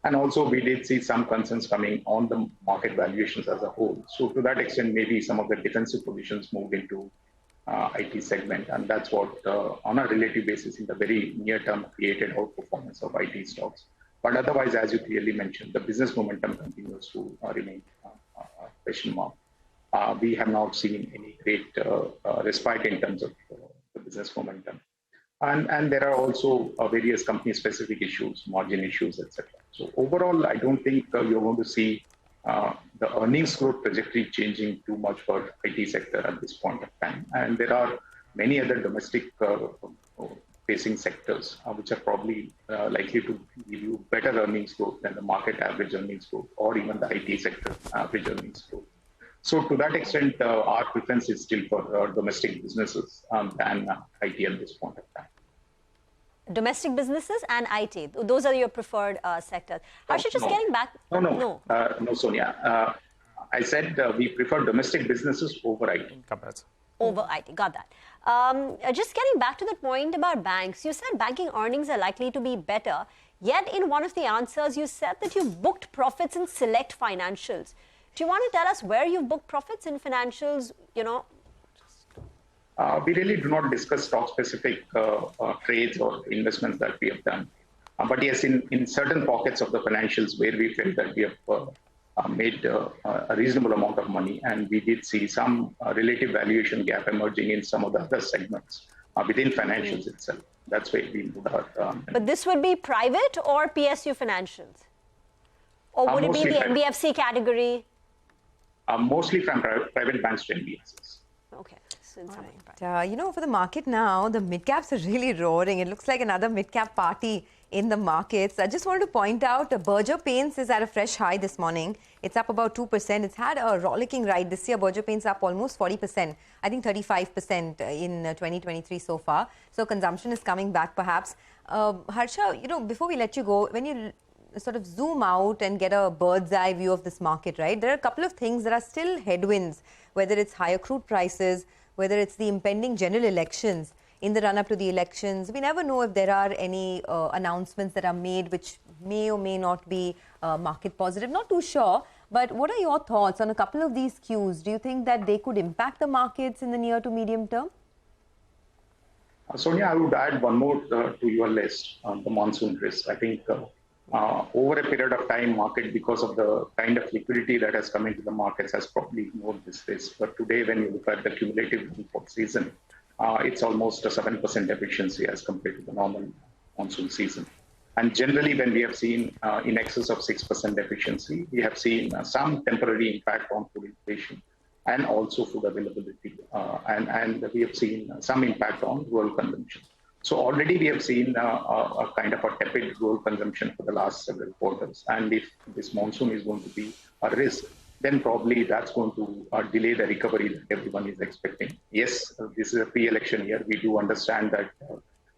And also, we did see some concerns coming on the market valuations as a whole. So to that extent, maybe some of the defensive positions moved into IT segment. And that's what, on a relative basis, in the very near term, created outperformance of IT stocks. But otherwise, as you clearly mentioned, the business momentum continues to remain a question mark. We have not seen any great respite in terms of the business momentum. And there are also various company-specific issues, margin issues, etc. So overall, I don't think you're going to see the earnings growth trajectory changing too much for IT sector at this point of time. And there are many other domestic facing sectors which are probably likely to give you better earnings growth than the market average earnings growth or even the IT sector average earnings growth. So to that extent, our preference is still for domestic businesses than IT at this point of time. Domestic businesses and IT, those are your preferred sectors. Harsha, just getting back. No, Sonia. I said we prefer domestic businesses over IT. Over IT, got that. Just getting back to the point about banks, you said banking earnings are likely to be better. Yet in one of the answers, you said that you booked profits in select financials. Do you want to tell us where you've booked profits in financials, We really do not discuss stock-specific trades or investments that we have done. But yes, in certain pockets of the financials where we felt that we have made a reasonable amount of money, and we did see some relative valuation gap emerging in some of the other segments within financials itself. That's where we put our... But this would be private or PSU financials? Or would it be the NBFC category? Mostly from private banks to NBFCs. Okay. For the market now, the mid-caps are really roaring. It looks like another mid-cap party in the markets. I just wanted to point out, Berger Paints is at a fresh high this morning. It's up about 2%. It's had a rollicking ride. This year, Berger Paints up almost 40%. I think 35% in 2023 so far. So consumption is coming back, perhaps. Harsha, before we let you go, when you sort of zoom out and get a bird's eye view of this market, right? There are a couple of things that are still headwinds, whether it's higher crude prices, whether it's the impending general elections. In the run-up to the elections, we never know if there are any announcements that are made which may or may not be market positive. Not too sure, but what are your thoughts on a couple of these cues? Do you think that they could impact the markets in the near to medium term? Sonia, I would add one more to your list on the monsoon risk. I think over a period of time, market, because of the kind of liquidity that has come into the markets, has probably ignored this risk. But today, when you look at the cumulative import season, it's almost a 7% efficiency as compared to the normal monsoon season. And generally, when we have seen in excess of 6% efficiency, we have seen some temporary impact on food inflation and also food availability. And we have seen some impact on rural consumption. So already we have seen a kind of a tepid rural consumption for the last several quarters. And if this monsoon is going to be a risk, then probably that's going to delay the recovery that everyone is expecting. Yes, this is a pre-election year. We do understand that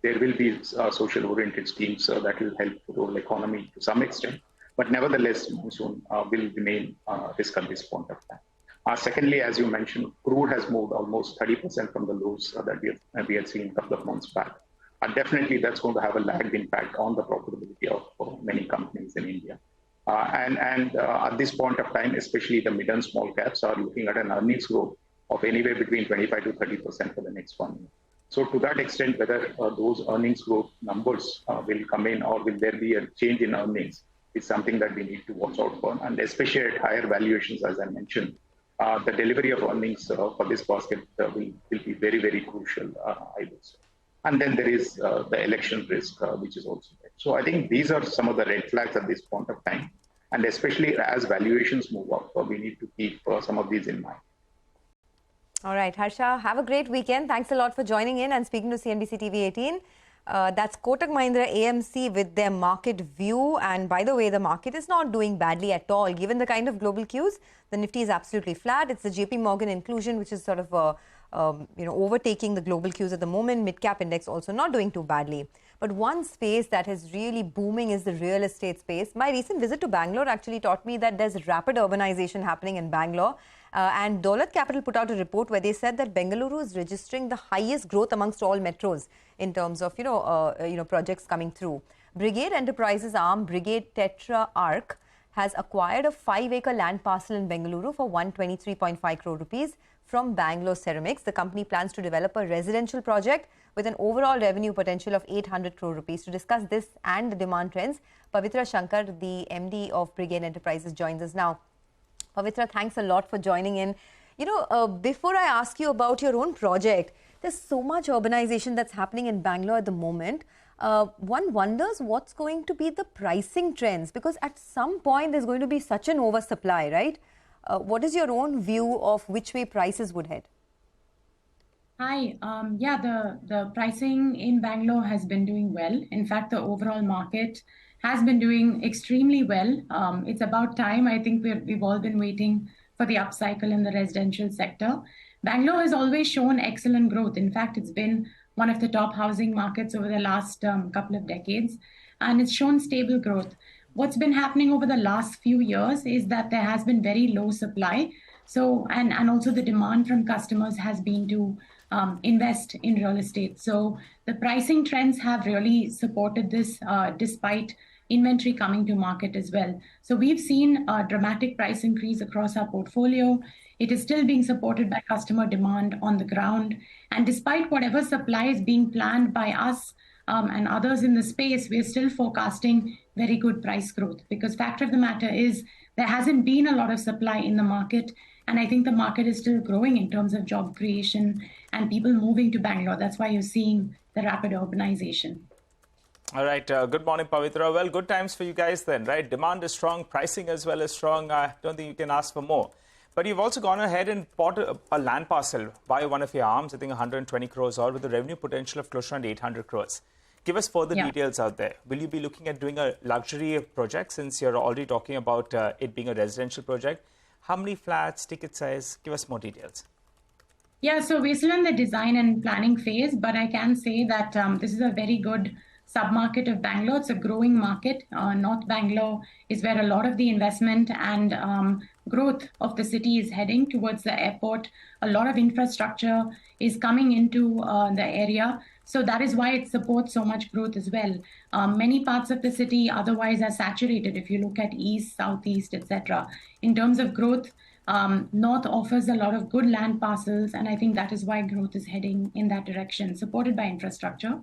there will be social-oriented schemes that will help the rural economy to some extent. But nevertheless, monsoon will remain a risk at this point of time. Secondly, as you mentioned, crude has moved almost 30% from the lows that we had seen a couple of months back. And definitely that's going to have a lagged impact on the profitability of many companies in India. And at this point of time, especially the mid and small caps are looking at an earnings growth of anywhere between 25 to 30% for the next 1 year. So to that extent, whether those earnings growth numbers will come in or will there be a change in earnings is something that we need to watch out for. And especially at higher valuations, as I mentioned, the delivery of earnings for this basket will be very, very crucial, I would say. And then there is the election risk, which is also there. So I think these are some of the red flags at this point of time. And especially as valuations move up, we need to keep some of these in mind. All right, Harsha, have a great weekend. Thanks a lot for joining in and speaking to CNBC-TV18. That's Kotak Mahindra AMC with their market view. And by the way, the market is not doing badly at all. Given the kind of global cues, the Nifty is absolutely flat. It's the JP Morgan inclusion, which is sort of overtaking the global cues at the moment. Mid-cap index also not doing too badly. But one space that is really booming is the real estate space. My recent visit to Bangalore actually taught me that there's rapid urbanization happening in Bangalore. And Dolat Capital put out a report where they said that Bengaluru is registering the highest growth amongst all metros in terms of projects coming through. Brigade Enterprises arm Brigade Tetra Arc has acquired a 5-acre land parcel in Bengaluru for 123.5 crore rupees from Bangalore Ceramics. The company plans to develop a residential project with an overall revenue potential of 800 crore rupees. To discuss this and the demand trends, Pavitra Shankar, the MD of Brigade Enterprises, joins us now. Pavitra, thanks a lot for joining in. Before I ask you about your own project, There's so much urbanization that's happening in Bangalore at the moment. One wonders what's going to be the pricing trends, because at some point there's going to be such an oversupply, right? What is your own view of which way prices would head? Hi. Yeah, the pricing in Bangalore has been doing well. In fact, the overall market has been doing extremely well. It's about time. I think we've all been waiting for the upcycle in the residential sector. Bangalore has always shown excellent growth. In fact, it's been one of the top housing markets over the last couple of decades, and it's shown stable growth. What's been happening over the last few years is that there has been very low supply. So, and also the demand from customers has been to invest in real estate. So the pricing trends have really supported this despite inventory coming to market as well. So we've seen a dramatic price increase across our portfolio. It is still being supported by customer demand on the ground. And despite whatever supply is being planned by us and others in the space, we're still forecasting very good price growth, because fact of the matter is there hasn't been a lot of supply in the market. And I think the market is still growing in terms of job creation and people moving to Bangalore. That's why you're seeing the rapid urbanization. All right. Good morning, Pavitra. Well, good times for you guys then, right? Demand is strong, pricing as well is strong. I don't think you can ask for more. But you've also gone ahead and bought a land parcel by one of your arms, I think 120 crores or with a revenue potential of close to around 800 crores. Give us further details out there. Will you be looking at doing a luxury project, since you're already talking about it being a residential project? How many flats, ticket size? Give us more details. Yeah, so we're still in the design and planning phase, but I can say that this is a very good submarket of Bangalore. It's a growing market. North Bangalore is where a lot of the investment and growth of the city is heading towards the airport. A lot of infrastructure is coming into the area. So that is why it supports so much growth as well. Many parts of the city otherwise are saturated. If you look at east, southeast, etc. In terms of growth, North offers a lot of good land parcels, and I think that is why growth is heading in that direction, supported by infrastructure.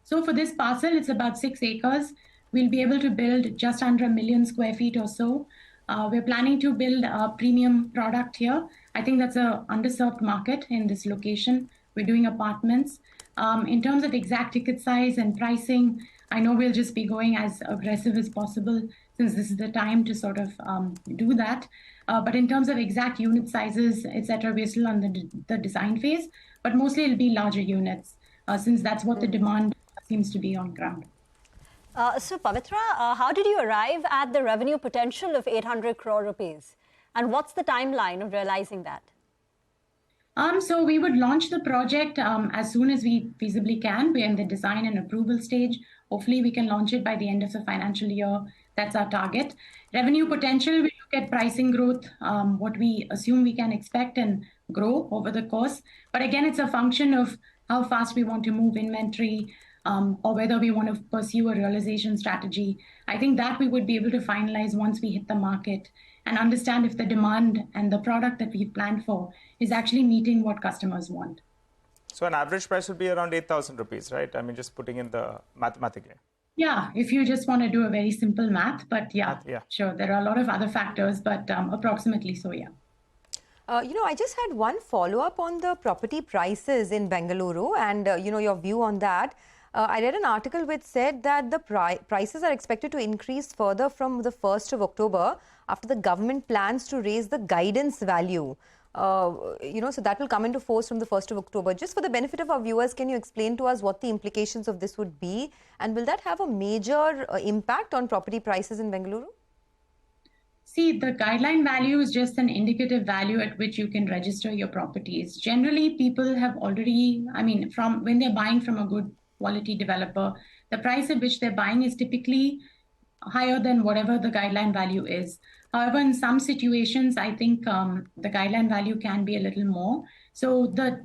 So for this parcel, it's about 6 acres. We'll be able to build just under 1 million square feet or so. We're planning to build a premium product here. I think that's an underserved market in this location. We're doing apartments. In terms of exact ticket size and pricing, I know we'll just be going as aggressive as possible, since this is the time to sort of do that. But in terms of exact unit sizes, etc., we're still on the design phase, but mostly it'll be larger units, since that's what the demand seems to be on ground. So Pavitra, how did you arrive at the revenue potential of 800 crore rupees? And what's the timeline of realizing that? So we would launch the project as soon as we feasibly can. We're in the design and approval stage. Hopefully we can launch it by the end of the financial year. That's our target. Revenue potential, we look at pricing growth, what we assume we can expect and grow over the course. But again, it's a function of how fast we want to move inventory, or whether we want to pursue a realization strategy. I think that we would be able to finalize once we hit the market and understand if the demand and the product that we've planned for is actually meeting what customers want. So an average price would be around 8,000 rupees, right? I mean, just putting in the mathematically. Yeah, if you just want to do a very simple math, but yeah, sure. There are a lot of other factors, but approximately so, yeah. I just had one follow-up on the property prices in Bengaluru and, your view on that. I read an article which said that the prices are expected to increase further from the 1st of October after the government plans to raise the guidance value. So that will come into force from the 1st of October. Just for the benefit of our viewers, can you explain to us what the implications of this would be? And will that have a major impact on property prices in Bengaluru? See, the guideline value is just an indicative value at which you can register your properties. Generally, people have already, from when they're buying from a good quality developer, the price at which they're buying is typically higher than whatever the guideline value is. However, in some situations, I think the guideline value can be a little more. So the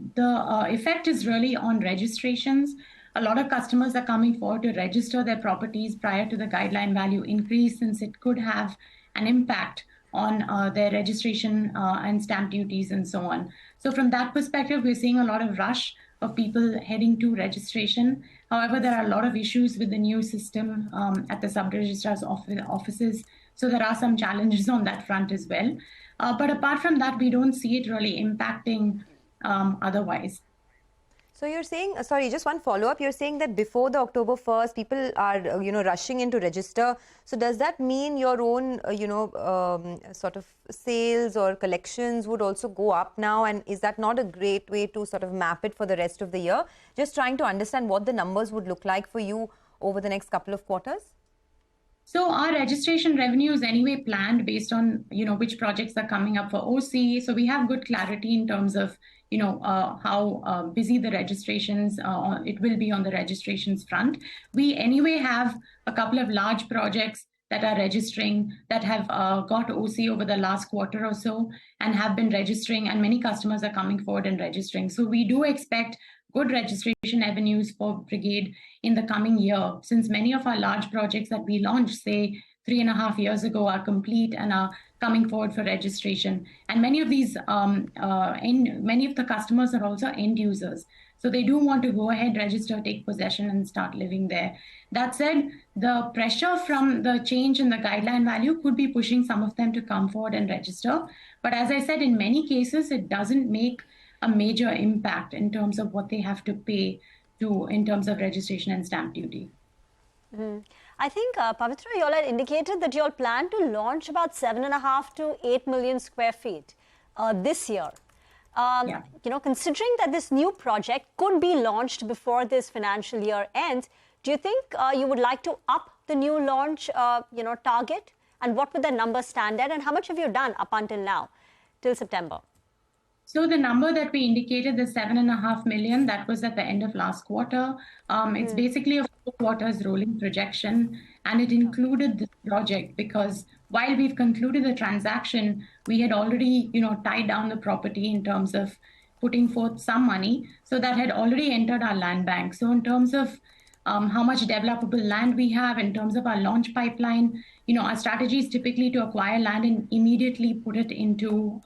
effect is really on registrations. A lot of customers are coming forward to register their properties prior to the guideline value increase, since it could have an impact on their registration and stamp duties and so on. So from that perspective, we're seeing a lot of rush of people heading to registration. However, there are a lot of issues with the new system at the sub-registrar's offices. So there are some challenges on that front as well. But apart from that, we don't see it really impacting otherwise. So you're saying, sorry, just one follow-up. You're saying that before the October 1st, people are, rushing in to register. So does that mean your own, sort of sales or collections would also go up now? And is that not a great way to sort of map it for the rest of the year? Just trying to understand what the numbers would look like for you over the next couple of quarters. So our registration revenue is anyway planned based on, which projects are coming up for OC. So we have good clarity in terms of, how busy the registrations, it will be on the registrations front. We anyway have a couple of large projects that are registering that have got OC over the last quarter or so and have been registering, and many customers are coming forward and registering. So we do expect good registration avenues for Brigade in the coming year, since many of our large projects that we launched, say, 3.5 years ago are complete and are coming forward for registration. And many of these, many of the customers are also end users. So they do want to go ahead, register, take possession, and start living there. That said, the pressure from the change in the guideline value could be pushing some of them to come forward and register. But as I said, in many cases, it doesn't make a major impact in terms of what they have to pay in terms of registration and stamp duty. I think, Pavitra, you all had indicated that you all plan to launch about 7.5 to 8 million square feet this year. Considering that this new project could be launched before this financial year ends, do you think you would like to up the new launch, target? And what would the number stand at? And how much have you done up until now, till September? So the number that we indicated, the 7.5 million, that was at the end of last quarter. It's basically a 4 quarters rolling projection, and it included this project because while we've concluded the transaction, we had already, tied down the property in terms of putting forth some money. So that had already entered our land bank. So in terms of how much developable land we have, in terms of our launch pipeline, our strategy is typically to acquire land and immediately put it into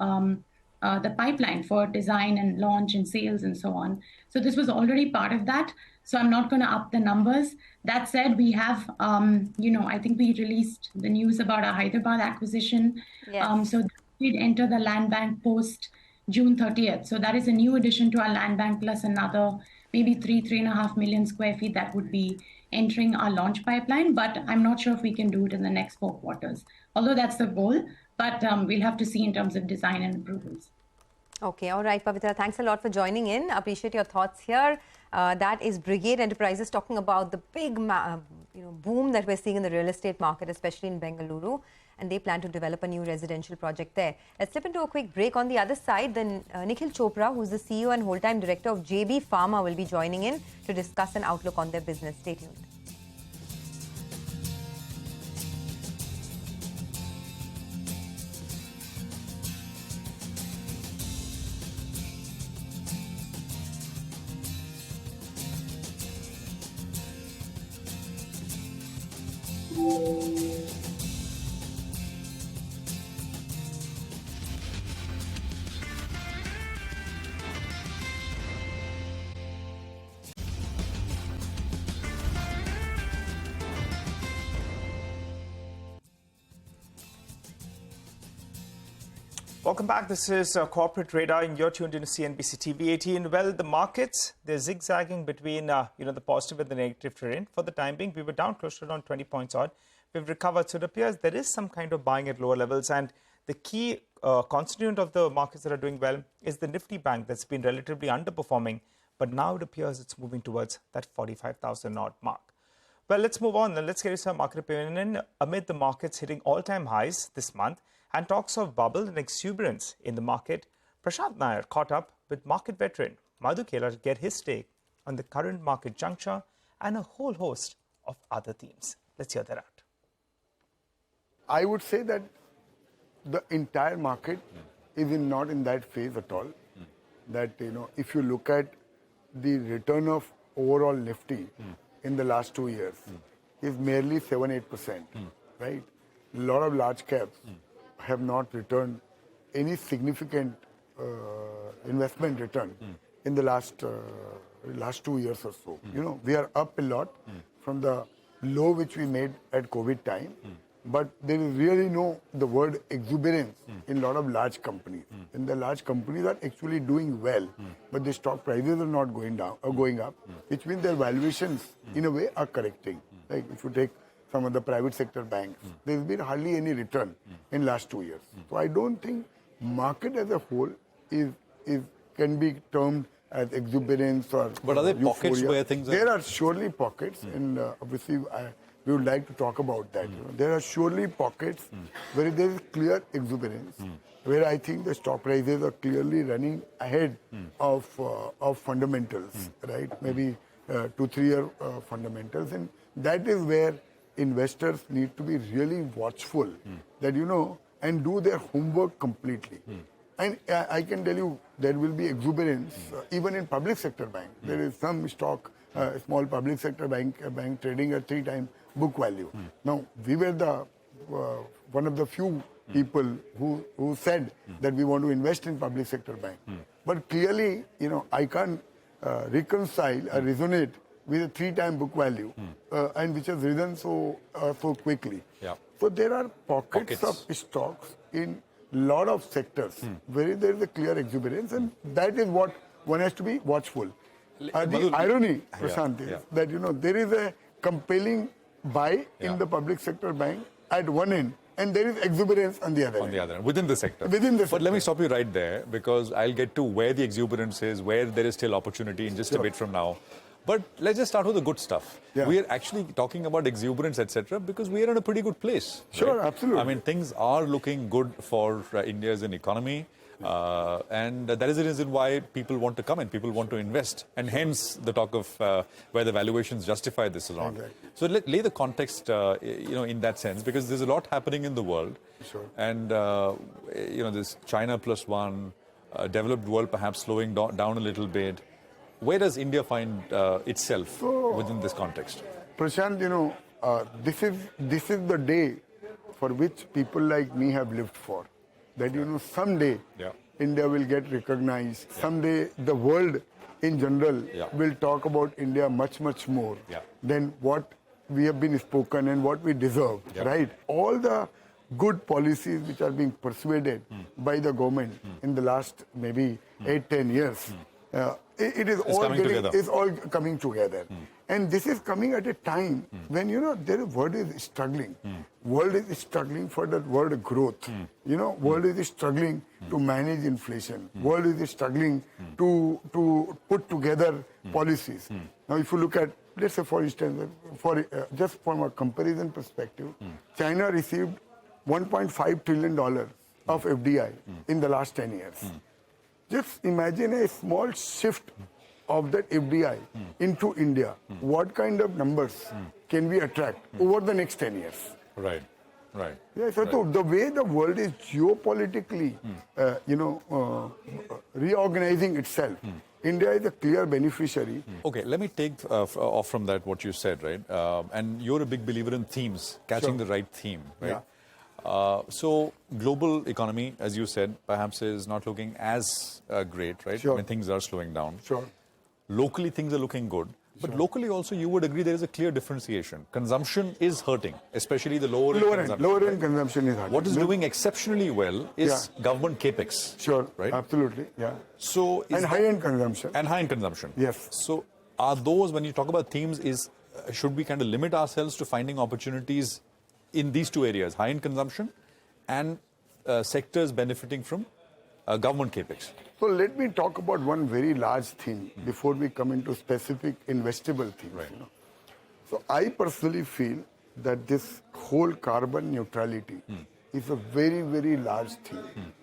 the pipeline for design and launch and sales and so on. So this was already part of that. So I'm not going to up the numbers. That said, we have, I think we released the news about our Hyderabad acquisition. Yes. So we'd enter the land bank post June 30th. So that is a new addition to our land bank plus another maybe 3.5 million square feet that would be entering our launch pipeline. But I'm not sure if we can do it in the next 4 quarters, although that's the goal. But we'll have to see in terms of design and approvals. Okay, all right, Pavitra, thanks a lot for joining in. Appreciate your thoughts here. That is Brigade Enterprises talking about the big boom that we're seeing in the real estate market, especially in Bengaluru. And they plan to develop a new residential project there. Let's slip into a quick break. On the other side, then Nikhil Chopra, who's the CEO and whole-time director of JB Pharma, will be joining in to discuss an outlook on their business. Stay tuned. Welcome back. This is Corporate Radar, and you're tuned into CNBC-TV18. Well, the markets, they're zigzagging between, the positive and the negative terrain. For the time being, we were down close to around 20 points odd. We've recovered. So it appears there is some kind of buying at lower levels. And the key constituent of the markets that are doing well is the Nifty bank that's been relatively underperforming. But now it appears it's moving towards that 45,000 odd mark. Well, let's move on and let's get into some market opinion. Amid the markets hitting all-time highs this month, and talks of bubble and exuberance in the market, Prashant Nair caught up with market veteran Madhu Kela to get his take on the current market juncture and a whole host of other themes. Let's hear that out. I would say that the entire market is not in that phase at all. That, if you look at the return of overall Nifty in the last 2 years, is merely 7-8%, right? A lot of large caps have not returned any significant investment return in the last 2 years or so. We are up a lot from the low which we made at COVID time, but there is really no the word exuberance in a lot of large companies. And the large companies are actually doing well, but the stock prices are not going down or going up, which means their valuations in a way are correcting. Like if you take some of the private sector banks, there's been hardly any return in last 2 years. So I don't think market as a whole can be termed as exuberance or But are there euphoria. pockets where things are... There are surely pockets, and obviously we would like to talk about that. You know. There are surely pockets where there is clear exuberance, where I think the stock prices are clearly running ahead of fundamentals, right? Maybe 2-3 year fundamentals, and that is where investors need to be really watchful that, you know, and do their homework completely. And I can tell you there will be exuberance even in public sector bank. There is some stock, small public sector bank trading at 3 times book value. Now, we were the one of the few people who said that we want to invest in public sector bank. But clearly, you know, I can't reconcile or resonate with a 3 times book value and which has risen so quickly. Yeah. So there are pockets of stocks in lot of sectors where there is a clear exuberance, and that is what one has to be watchful. The irony, Prashant, is that, you know, there is a compelling buy in the public sector bank at one end, and there is exuberance on the other end. Within the sector. But let me stop you right there, because I'll get to where the exuberance is, where there is still opportunity in just a bit from now. But let's just start with the good stuff. Yeah. We are actually talking about exuberance, etc., because we are in a pretty good place. Sure, right? absolutely. I mean, things are looking good for India as an economy. And that is the reason why people want to come in, people want to invest. And hence the talk of where the valuations justify this or not. Exactly. So lay the context, you know, in that sense, because there's a lot happening in the world. Sure. And, you know, this China +1, developed world perhaps slowing down a little bit. Where does India find itself within this context? Prashant, you know, this is the day for which people like me have lived for. That, you know, someday India will get recognized. Someday the world in general will talk about India much, much more than what we have been spoken and what we deserve, right? All the good policies which are being persuaded by the government in the last maybe 8-10 years, it is all coming together. And this is coming at a time when, you know, the world is struggling. World is struggling for the world growth. You know, world is struggling to manage inflation. World is struggling to put together policies. Now, if you look at, let's say, for instance, just from a comparison perspective, China received $1.5 trillion of FDI in the last 10 years. Just imagine a small shift of that FDI into India. What kind of numbers can we attract over the next 10 years? Right. Yeah, so the way the world is geopolitically, you know, reorganizing itself, India is a clear beneficiary. Okay, let me take off from that what you said, right? And you're a big believer in themes, catching the right theme, right? Yeah. So global economy, as you said, perhaps is not looking as great, right? Sure. When things are slowing down. Sure. Locally, things are looking good. But locally also, you would agree there is a clear differentiation. Consumption is hurting, especially the lower end consumption is hurting. What is doing exceptionally well is government capex. Sure, right? Absolutely, yeah. So and high-end consumption. And high-end consumption. Yes. So are those, when you talk about themes, should we kind of limit ourselves to finding opportunities in these two areas, high-end consumption and sectors benefiting from government capex? So let me talk about one very large theme before we come into specific investable themes. Right. You know? So I personally feel that this whole carbon neutrality is a very, very large theme.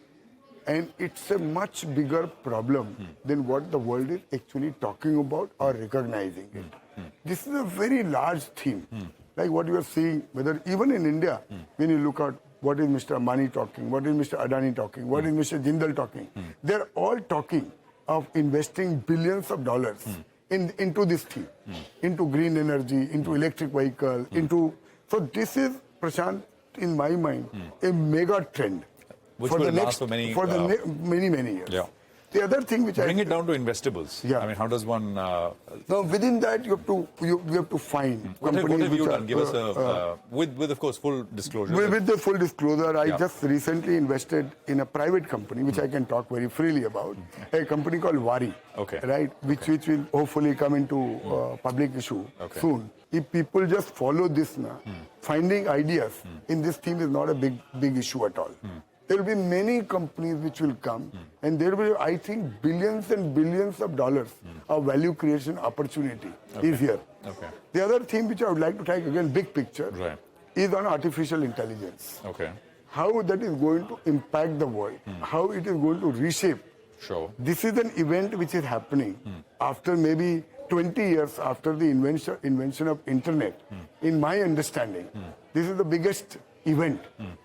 And it's a much bigger problem than what the world is actually talking about or recognizing it. This is a very large theme. Like what you are seeing, whether even in India, when you look at what is Mr. Ambani talking, what is Mr. Adani talking, what is Mr. Jindal talking, they're all talking of investing billions of dollars into this theme, into green energy, into electric vehicle, into... So this is, Prashant, in my mind, a mega trend. Which will last for many... many years. Yeah. The other thing which bring it down to investables. Yeah. I mean, how does one? Now within that you have to find What companies have you which done? are, Give us a with of course full disclosure. With the full disclosure, I Yeah. just recently invested in a private company which I can talk very freely about. A company called Wari. Okay. Right, which will hopefully come into public issue soon. If people just follow this now, finding ideas in this theme is not a big issue at all. There will be many companies which will come, and there will be, I think, billions and billions of dollars of value creation opportunity is here. Okay. The other theme which I would like to take, again, big picture, Right. is on artificial intelligence. Okay. How that is going to impact the world, how it is going to reshape. Sure. This is an event which is happening after maybe 20 years after the invention of internet. In my understanding, this is the biggest event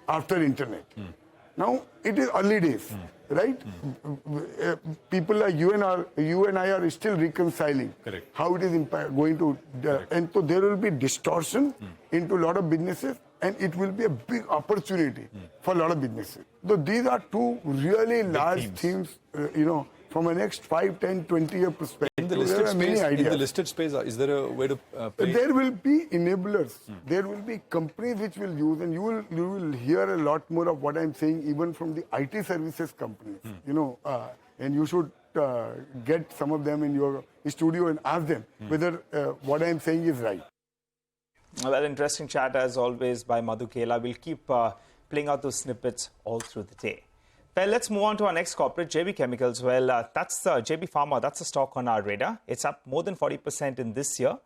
after internet. Now, it is early days, right? People like you and I are still reconciling how it is going to, and so there will be distortion into a lot of businesses, and it will be a big opportunity for a lot of businesses. So these are two really large themes, from a next 5, 10, 20-year perspective. In the listed there are many space, ideas. in the listed space, is there a way to play? There will be enablers. There will be companies which will use, and you will hear a lot more of what I'm saying, even from the IT services companies. And you should get some of them in your studio and ask them whether what I'm saying is right. Well, interesting chat as always by Madhu Kela. We'll keep playing out those snippets all through the day. Well, let's move on to our next corporate, JB Chemicals. Well, that's JB Pharma. That's a stock on our radar. It's up more than 40% in this year.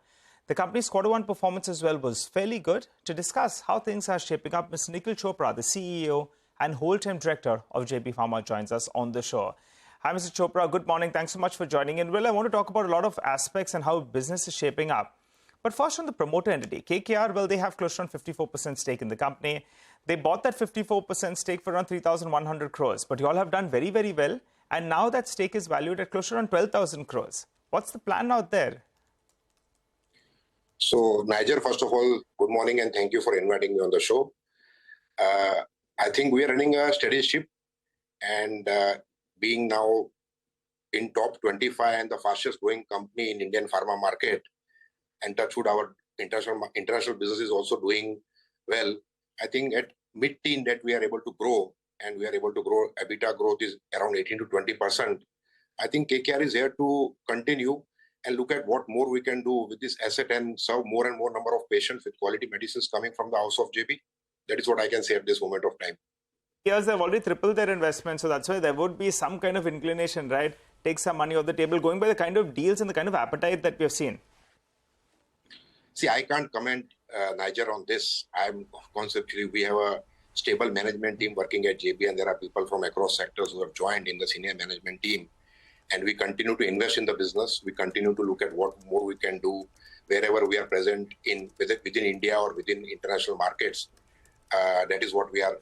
The company's Q1 performance as well was fairly good. To discuss how things are shaping up, Ms. Nikhil Chopra, the CEO and whole-time director of JB Pharma, joins us on the show. Hi, Mr. Chopra. Good morning. Thanks so much for joining in. Well, I want to talk about a lot of aspects and how business is shaping up. But first on the promoter entity, KKR, well, they have close to around 54% stake in the company. They bought that 54% stake for around 3,100 crores. But you all have done very, very well. And now that stake is valued at close to around 12,000 crores. What's the plan out there? So, Niger, first of all, good morning and thank you for inviting me on the show. I think we are running a steady ship, and being now in top 25 and the fastest growing company in Indian pharma market, and touch wood, our international business is also doing well. I think at mid-teen that we are able to grow, and we are able to grow. EBITDA growth is around 18 to 20%. I think KKR is here to continue and look at what more we can do with this asset and serve more and more number of patients with quality medicines coming from the house of JB. That is what I can say at this moment of time. Yes, they've already tripled their investment, so that's why there would be some kind of inclination, right? Take some money off the table, going by the kind of deals and the kind of appetite that we have seen. See, I can't comment, Niger, on this. Conceptually, we have a stable management team working at JB, and there are people from across sectors who have joined in the senior management team. And we continue to invest in the business. We continue to look at what more we can do wherever we are present within India or within international markets. That is what we are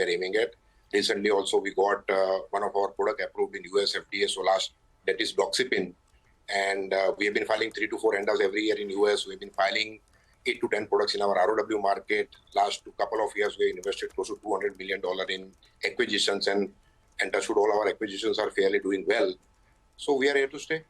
aiming at. Recently, also we got one of our product approved in US FDA. So that is doxepin. And we have been filing 3 to 4 ANDAs every year in US. We've been filing 8 to 10 products in our ROW market. Last couple of years, we invested close to $200 million in acquisitions, and touch wood, all our acquisitions are fairly doing well. So we are here to stay.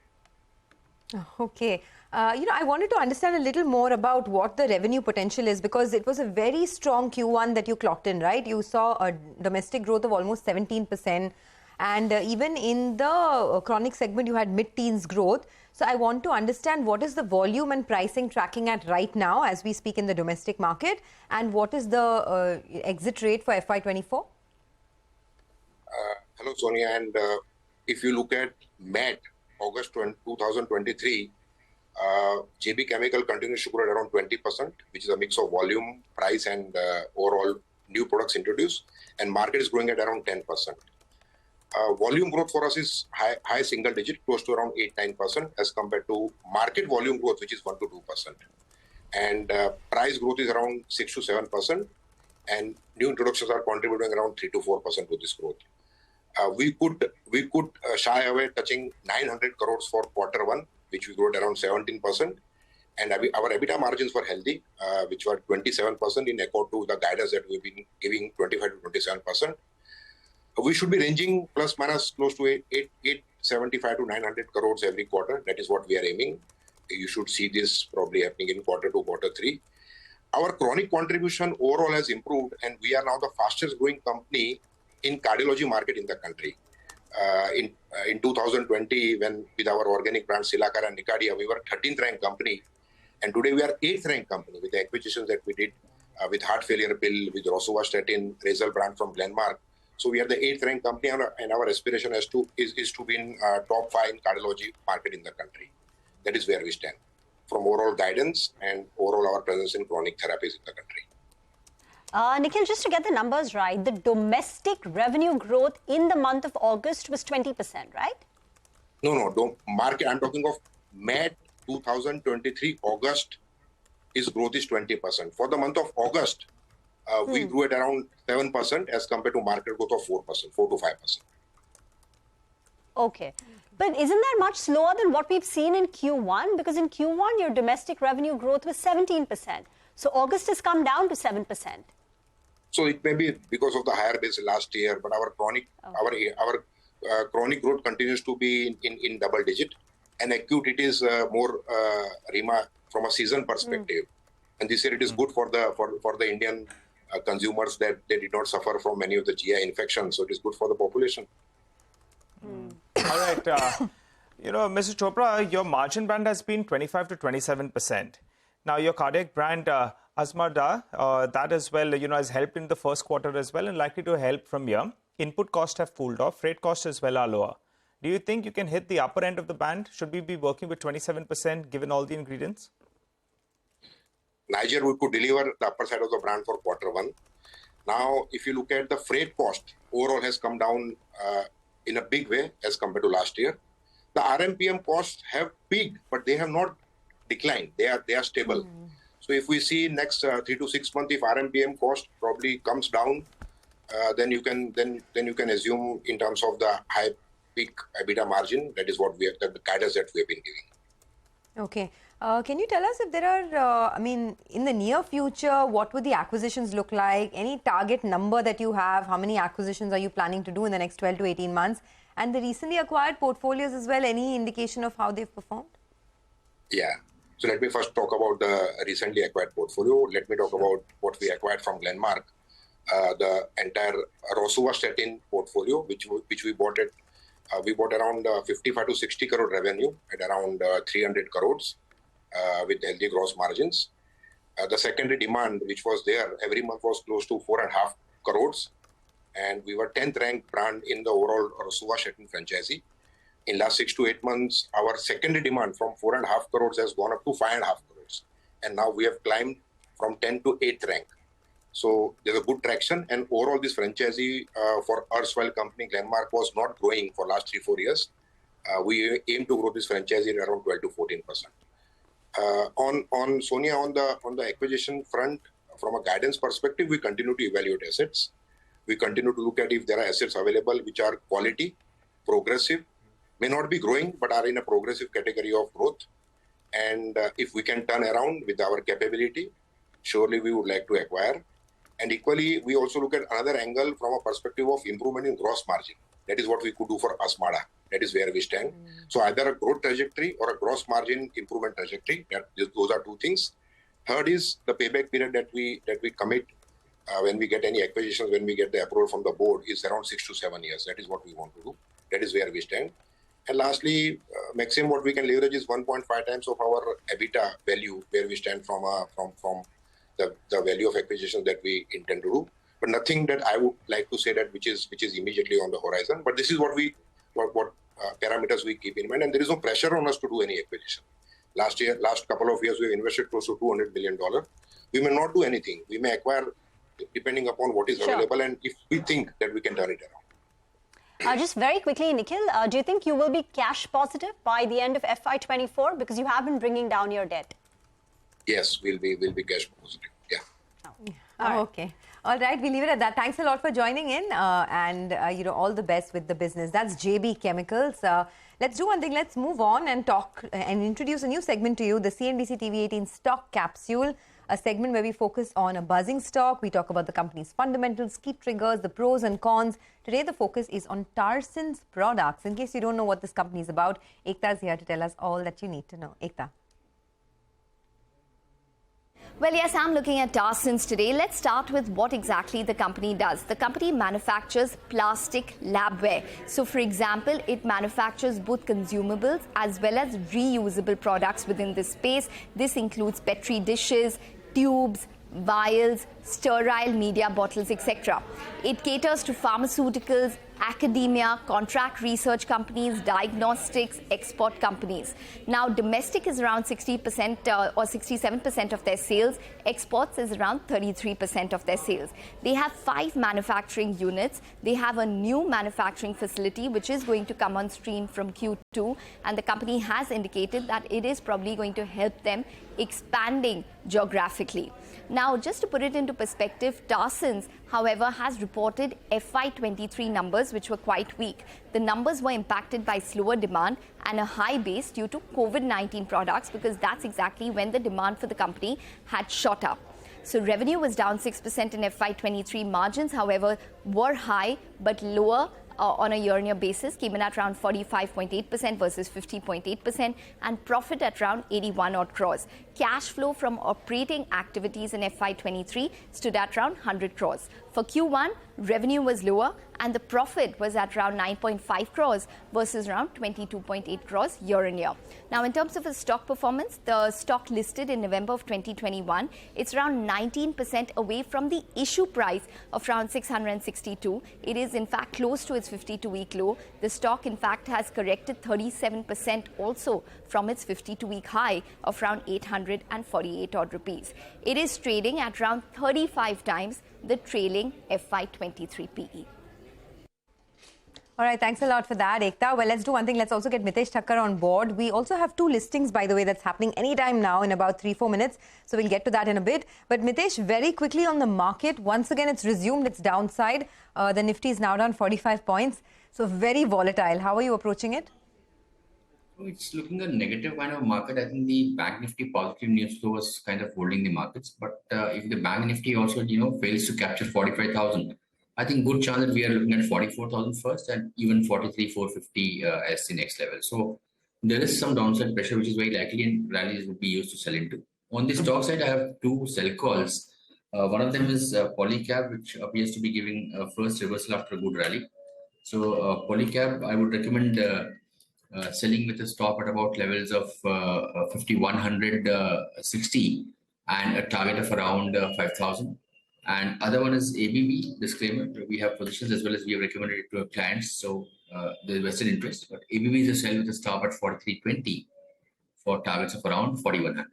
Okay. I wanted to understand a little more about what the revenue potential is, because it was a very strong Q1 that you clocked in, right? You saw a domestic growth of almost 17%. And even in the chronic segment, you had mid-teens growth. So I want to understand what is the volume and pricing tracking at right now as we speak in the domestic market, and what is the exit rate for FY24? Hello, Sonia. And if you look at MAT, August 2023, JB Chemical continues to grow at around 20%, which is a mix of volume, price, and overall new products introduced. And market is growing at around 10%. Volume growth for us is high single digit, close to around 8-9%, as compared to market volume growth, which is 1 to 2%. And price growth is around 6 to 7%. And new introductions are contributing around 3 to 4% to this growth. We could shy away touching 900 crores for Q1, which we grew at around 17%. And our EBITDA margins were healthy, which were 27% in accord to the guidance that we've been giving, 25 to 27%. We should be ranging plus minus close to 875 to 900 crores every quarter. That is what we are aiming. You should see this probably happening in quarter 2, quarter 3. Our chronic contribution overall has improved, and we are now the fastest growing company in cardiology market in the country. In 2020, when with our organic brand Silacar and Nicardia, we were 13th ranked company, and today we are 8th ranked company with the acquisitions that we did with heart failure pill, with rosuvastatin, Razel brand from Glenmark. So we are the 8th ranked company, and our aspiration is to be in top 5 in cardiology market in the country. That is where we stand from overall guidance and overall our presence in chronic therapies in the country. Nikhil, just to get the numbers right, the domestic revenue growth in the month of August was 20%, right? No, don't market. I'm talking of May 2023 August. His growth is 20%. For the month of August, we grew at around 7% as compared to market growth of 4%, 4 to 5%. Okay. But isn't that much slower than what we've seen in Q1? Because in Q1, your domestic revenue growth was 17%. So August has come down to 7%. So it may be because of the higher base last year, but our chronic chronic growth continues to be in double digit, and acute it is more from a season perspective. And this year it is good for the Indian consumers that they did not suffer from many of the GI infections. So it is good for the population. All right. Mr. Chopra, your margin band has been 25 to 27%. Now, your cardiac brand, Azmarda, that as well, has helped in the first quarter as well and likely to help from here. Input costs have cooled off. Freight costs as well are lower. Do you think you can hit the upper end of the band? Should we be working with 27% given all the ingredients? Niger, we could deliver the upper side of the brand for quarter 1. Now, if you look at the freight cost, overall has come down in a big way as compared to last year. The RMPM costs have peaked, but they have not declined. They are stable. So if we see next 3 to 6 months, if RMPM cost probably comes down, then you can assume in terms of the high peak EBITDA margin, that is what we have, the guidance that we have been giving. Okay. Can you tell us if there are, in the near future, what would the acquisitions look like? Any target number that you have? How many acquisitions are you planning to do in the next 12 to 18 months? And the recently acquired portfolios as well, any indication of how they've performed? Yeah. So let me first talk about the recently acquired portfolio. Let me talk about what we acquired from Glenmark. The entire rosuvastatin portfolio, which we bought it. We bought around 55 to 60 crore revenue at around 300 crores with healthy gross margins. The secondary demand, which was there every month, was close to 4.5 crores. And we were 10th ranked brand in the overall rosuvastatin franchisee. In last 6 to 8 months, our secondary demand from 4.5 crores has gone up to 5.5 crores. And now we have climbed from 10th to 8th rank. So there's a good traction, and overall this franchisee for erstwhile company Glenmark was not growing for last 3-4 years. We aim to grow this franchisee at around 12 to 14%. On Sonia, on the acquisition front, from a guidance perspective, we continue to evaluate assets. We continue to look at if there are assets available which are quality, progressive, may not be growing but are in a progressive category of growth. And if we can turn around with our capability, surely we would like to acquire. And equally, we also look at another angle from a perspective of improvement in gross margin. That is what we could do for Azmarda. That is where we stand. So either a growth trajectory or a gross margin improvement trajectory. Those are two things. Third is the payback period that we commit when we get any acquisitions, when we get the approval from the board, is around 6 to 7 years. That is what we want to do. That is where we stand. And lastly, maximum what we can leverage is 1.5 times of our EBITDA value, where we stand from the value of acquisition that we intend to do. But nothing that I would like to say that which is immediately on the horizon. But this is what parameters we keep in mind, and there is no pressure on us to do any acquisition. Last couple of years, we have invested close to $200 million. We may not do anything. We may acquire depending upon what is available, and if we think that we can turn it around. Just very quickly, Nikhil, do you think you will be cash positive by the end of FY24 because you have been bringing down your debt? Yes, we'll be cash positive. Yeah. Okay. All right, we'll leave it at that. Thanks a lot for joining in, and all the best with the business. That's JB Chemicals. Let's do one thing. Let's move on and talk and introduce a new segment to you, the CNBC-TV18 stock capsule. a segment where we focus on a buzzing stock. We talk about the company's fundamentals, key triggers, the pros and cons. Today, the focus is on Tarson's products. In case you don't know what this company is about, Ekta is here to tell us all that you need to know. Ekta. Well, yes, I'm looking at Tarson's today. Let's start with what exactly the company does. The company manufactures plastic labware. So, for example, it manufactures both consumables as well as reusable products within this space. This includes Petri dishes, tubes, vials, sterile media bottles, etc. It caters to pharmaceuticals, academia, contract research companies, diagnostics, export companies. Now, domestic is around 60% or 67% of their sales. Exports is around 33% of their sales. They have 5 manufacturing units. They have a new manufacturing facility which is going to come on stream from Q2, and the company has indicated that it is probably going to help them expanding geographically. Now, just to put it into perspective, Tarson's, however, has reported FY23 numbers which were quite weak. The numbers were impacted by slower demand and a high base due to COVID-19 products, because that's exactly when the demand for the company had shot up. So revenue was down 6% in FY23. Margins, however, were high but lower on a year-on-year basis, came in at around 45.8% versus 50.8%, and profit at around 81 odd crores. Cash flow from operating activities in FY23 stood at around 100 crores. For Q1, revenue was lower and the profit was at around 9.5 crores versus around 22.8 crores year-on-year. Now, in terms of the stock performance, the stock listed in November of 2021, it's around 19% away from the issue price of around 662. It is in fact close to its 52-week low. The stock in fact has corrected 37% also from its 52-week high of around 848 odd rupees. It is trading at around 35 times the trailing FY23 PE. All right, thanks a lot for that, Ekta. Well, let's do one thing. Let's also get Mitesh Thakkar on board. We also have 2 listings, by the way, that's happening anytime now in about 3-4 minutes. So we'll get to that in a bit. But Mitesh, very quickly on the market, once again, it's resumed its downside. The Nifty is now down 45 points. So very volatile. How are you approaching it? It's looking a negative kind of market. I think the Bank Nifty positive news flow was kind of holding the markets. But if the Bank Nifty also, fails to capture 45,000, I think good chance that we are looking at 44,000 first and even 43,450 as the next level. So there is some downside pressure, which is very likely, and rallies would be used to sell into. On the stock side, I have 2 sell calls. One of them is Polycab, which appears to be giving a first reversal after a good rally. So Polycab, I would recommend selling with a stop at about levels of 5,160 and a target of around 5,000. And other one is ABB, disclaimer. We have positions as well as we have recommended it to our clients. So there's vested interest. But ABB is a sell with a stop at 43.20 for targets of around 4,100.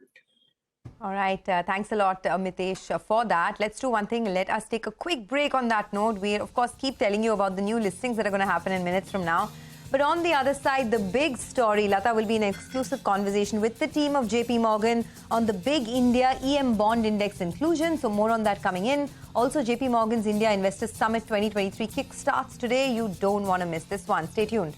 All right. Thanks a lot, Mitesh, for that. Let's do one thing. Let us take a quick break on that note. We, of course, keep telling you about the new listings that are going to happen in minutes from now. But on the other side, the big story, Lata will be in an exclusive conversation with the team of JP Morgan on the big India EM bond index inclusion. So more on that coming in. Also, JP Morgan's India Investors Summit 2023 kick starts today. You don't want to miss this one. Stay tuned.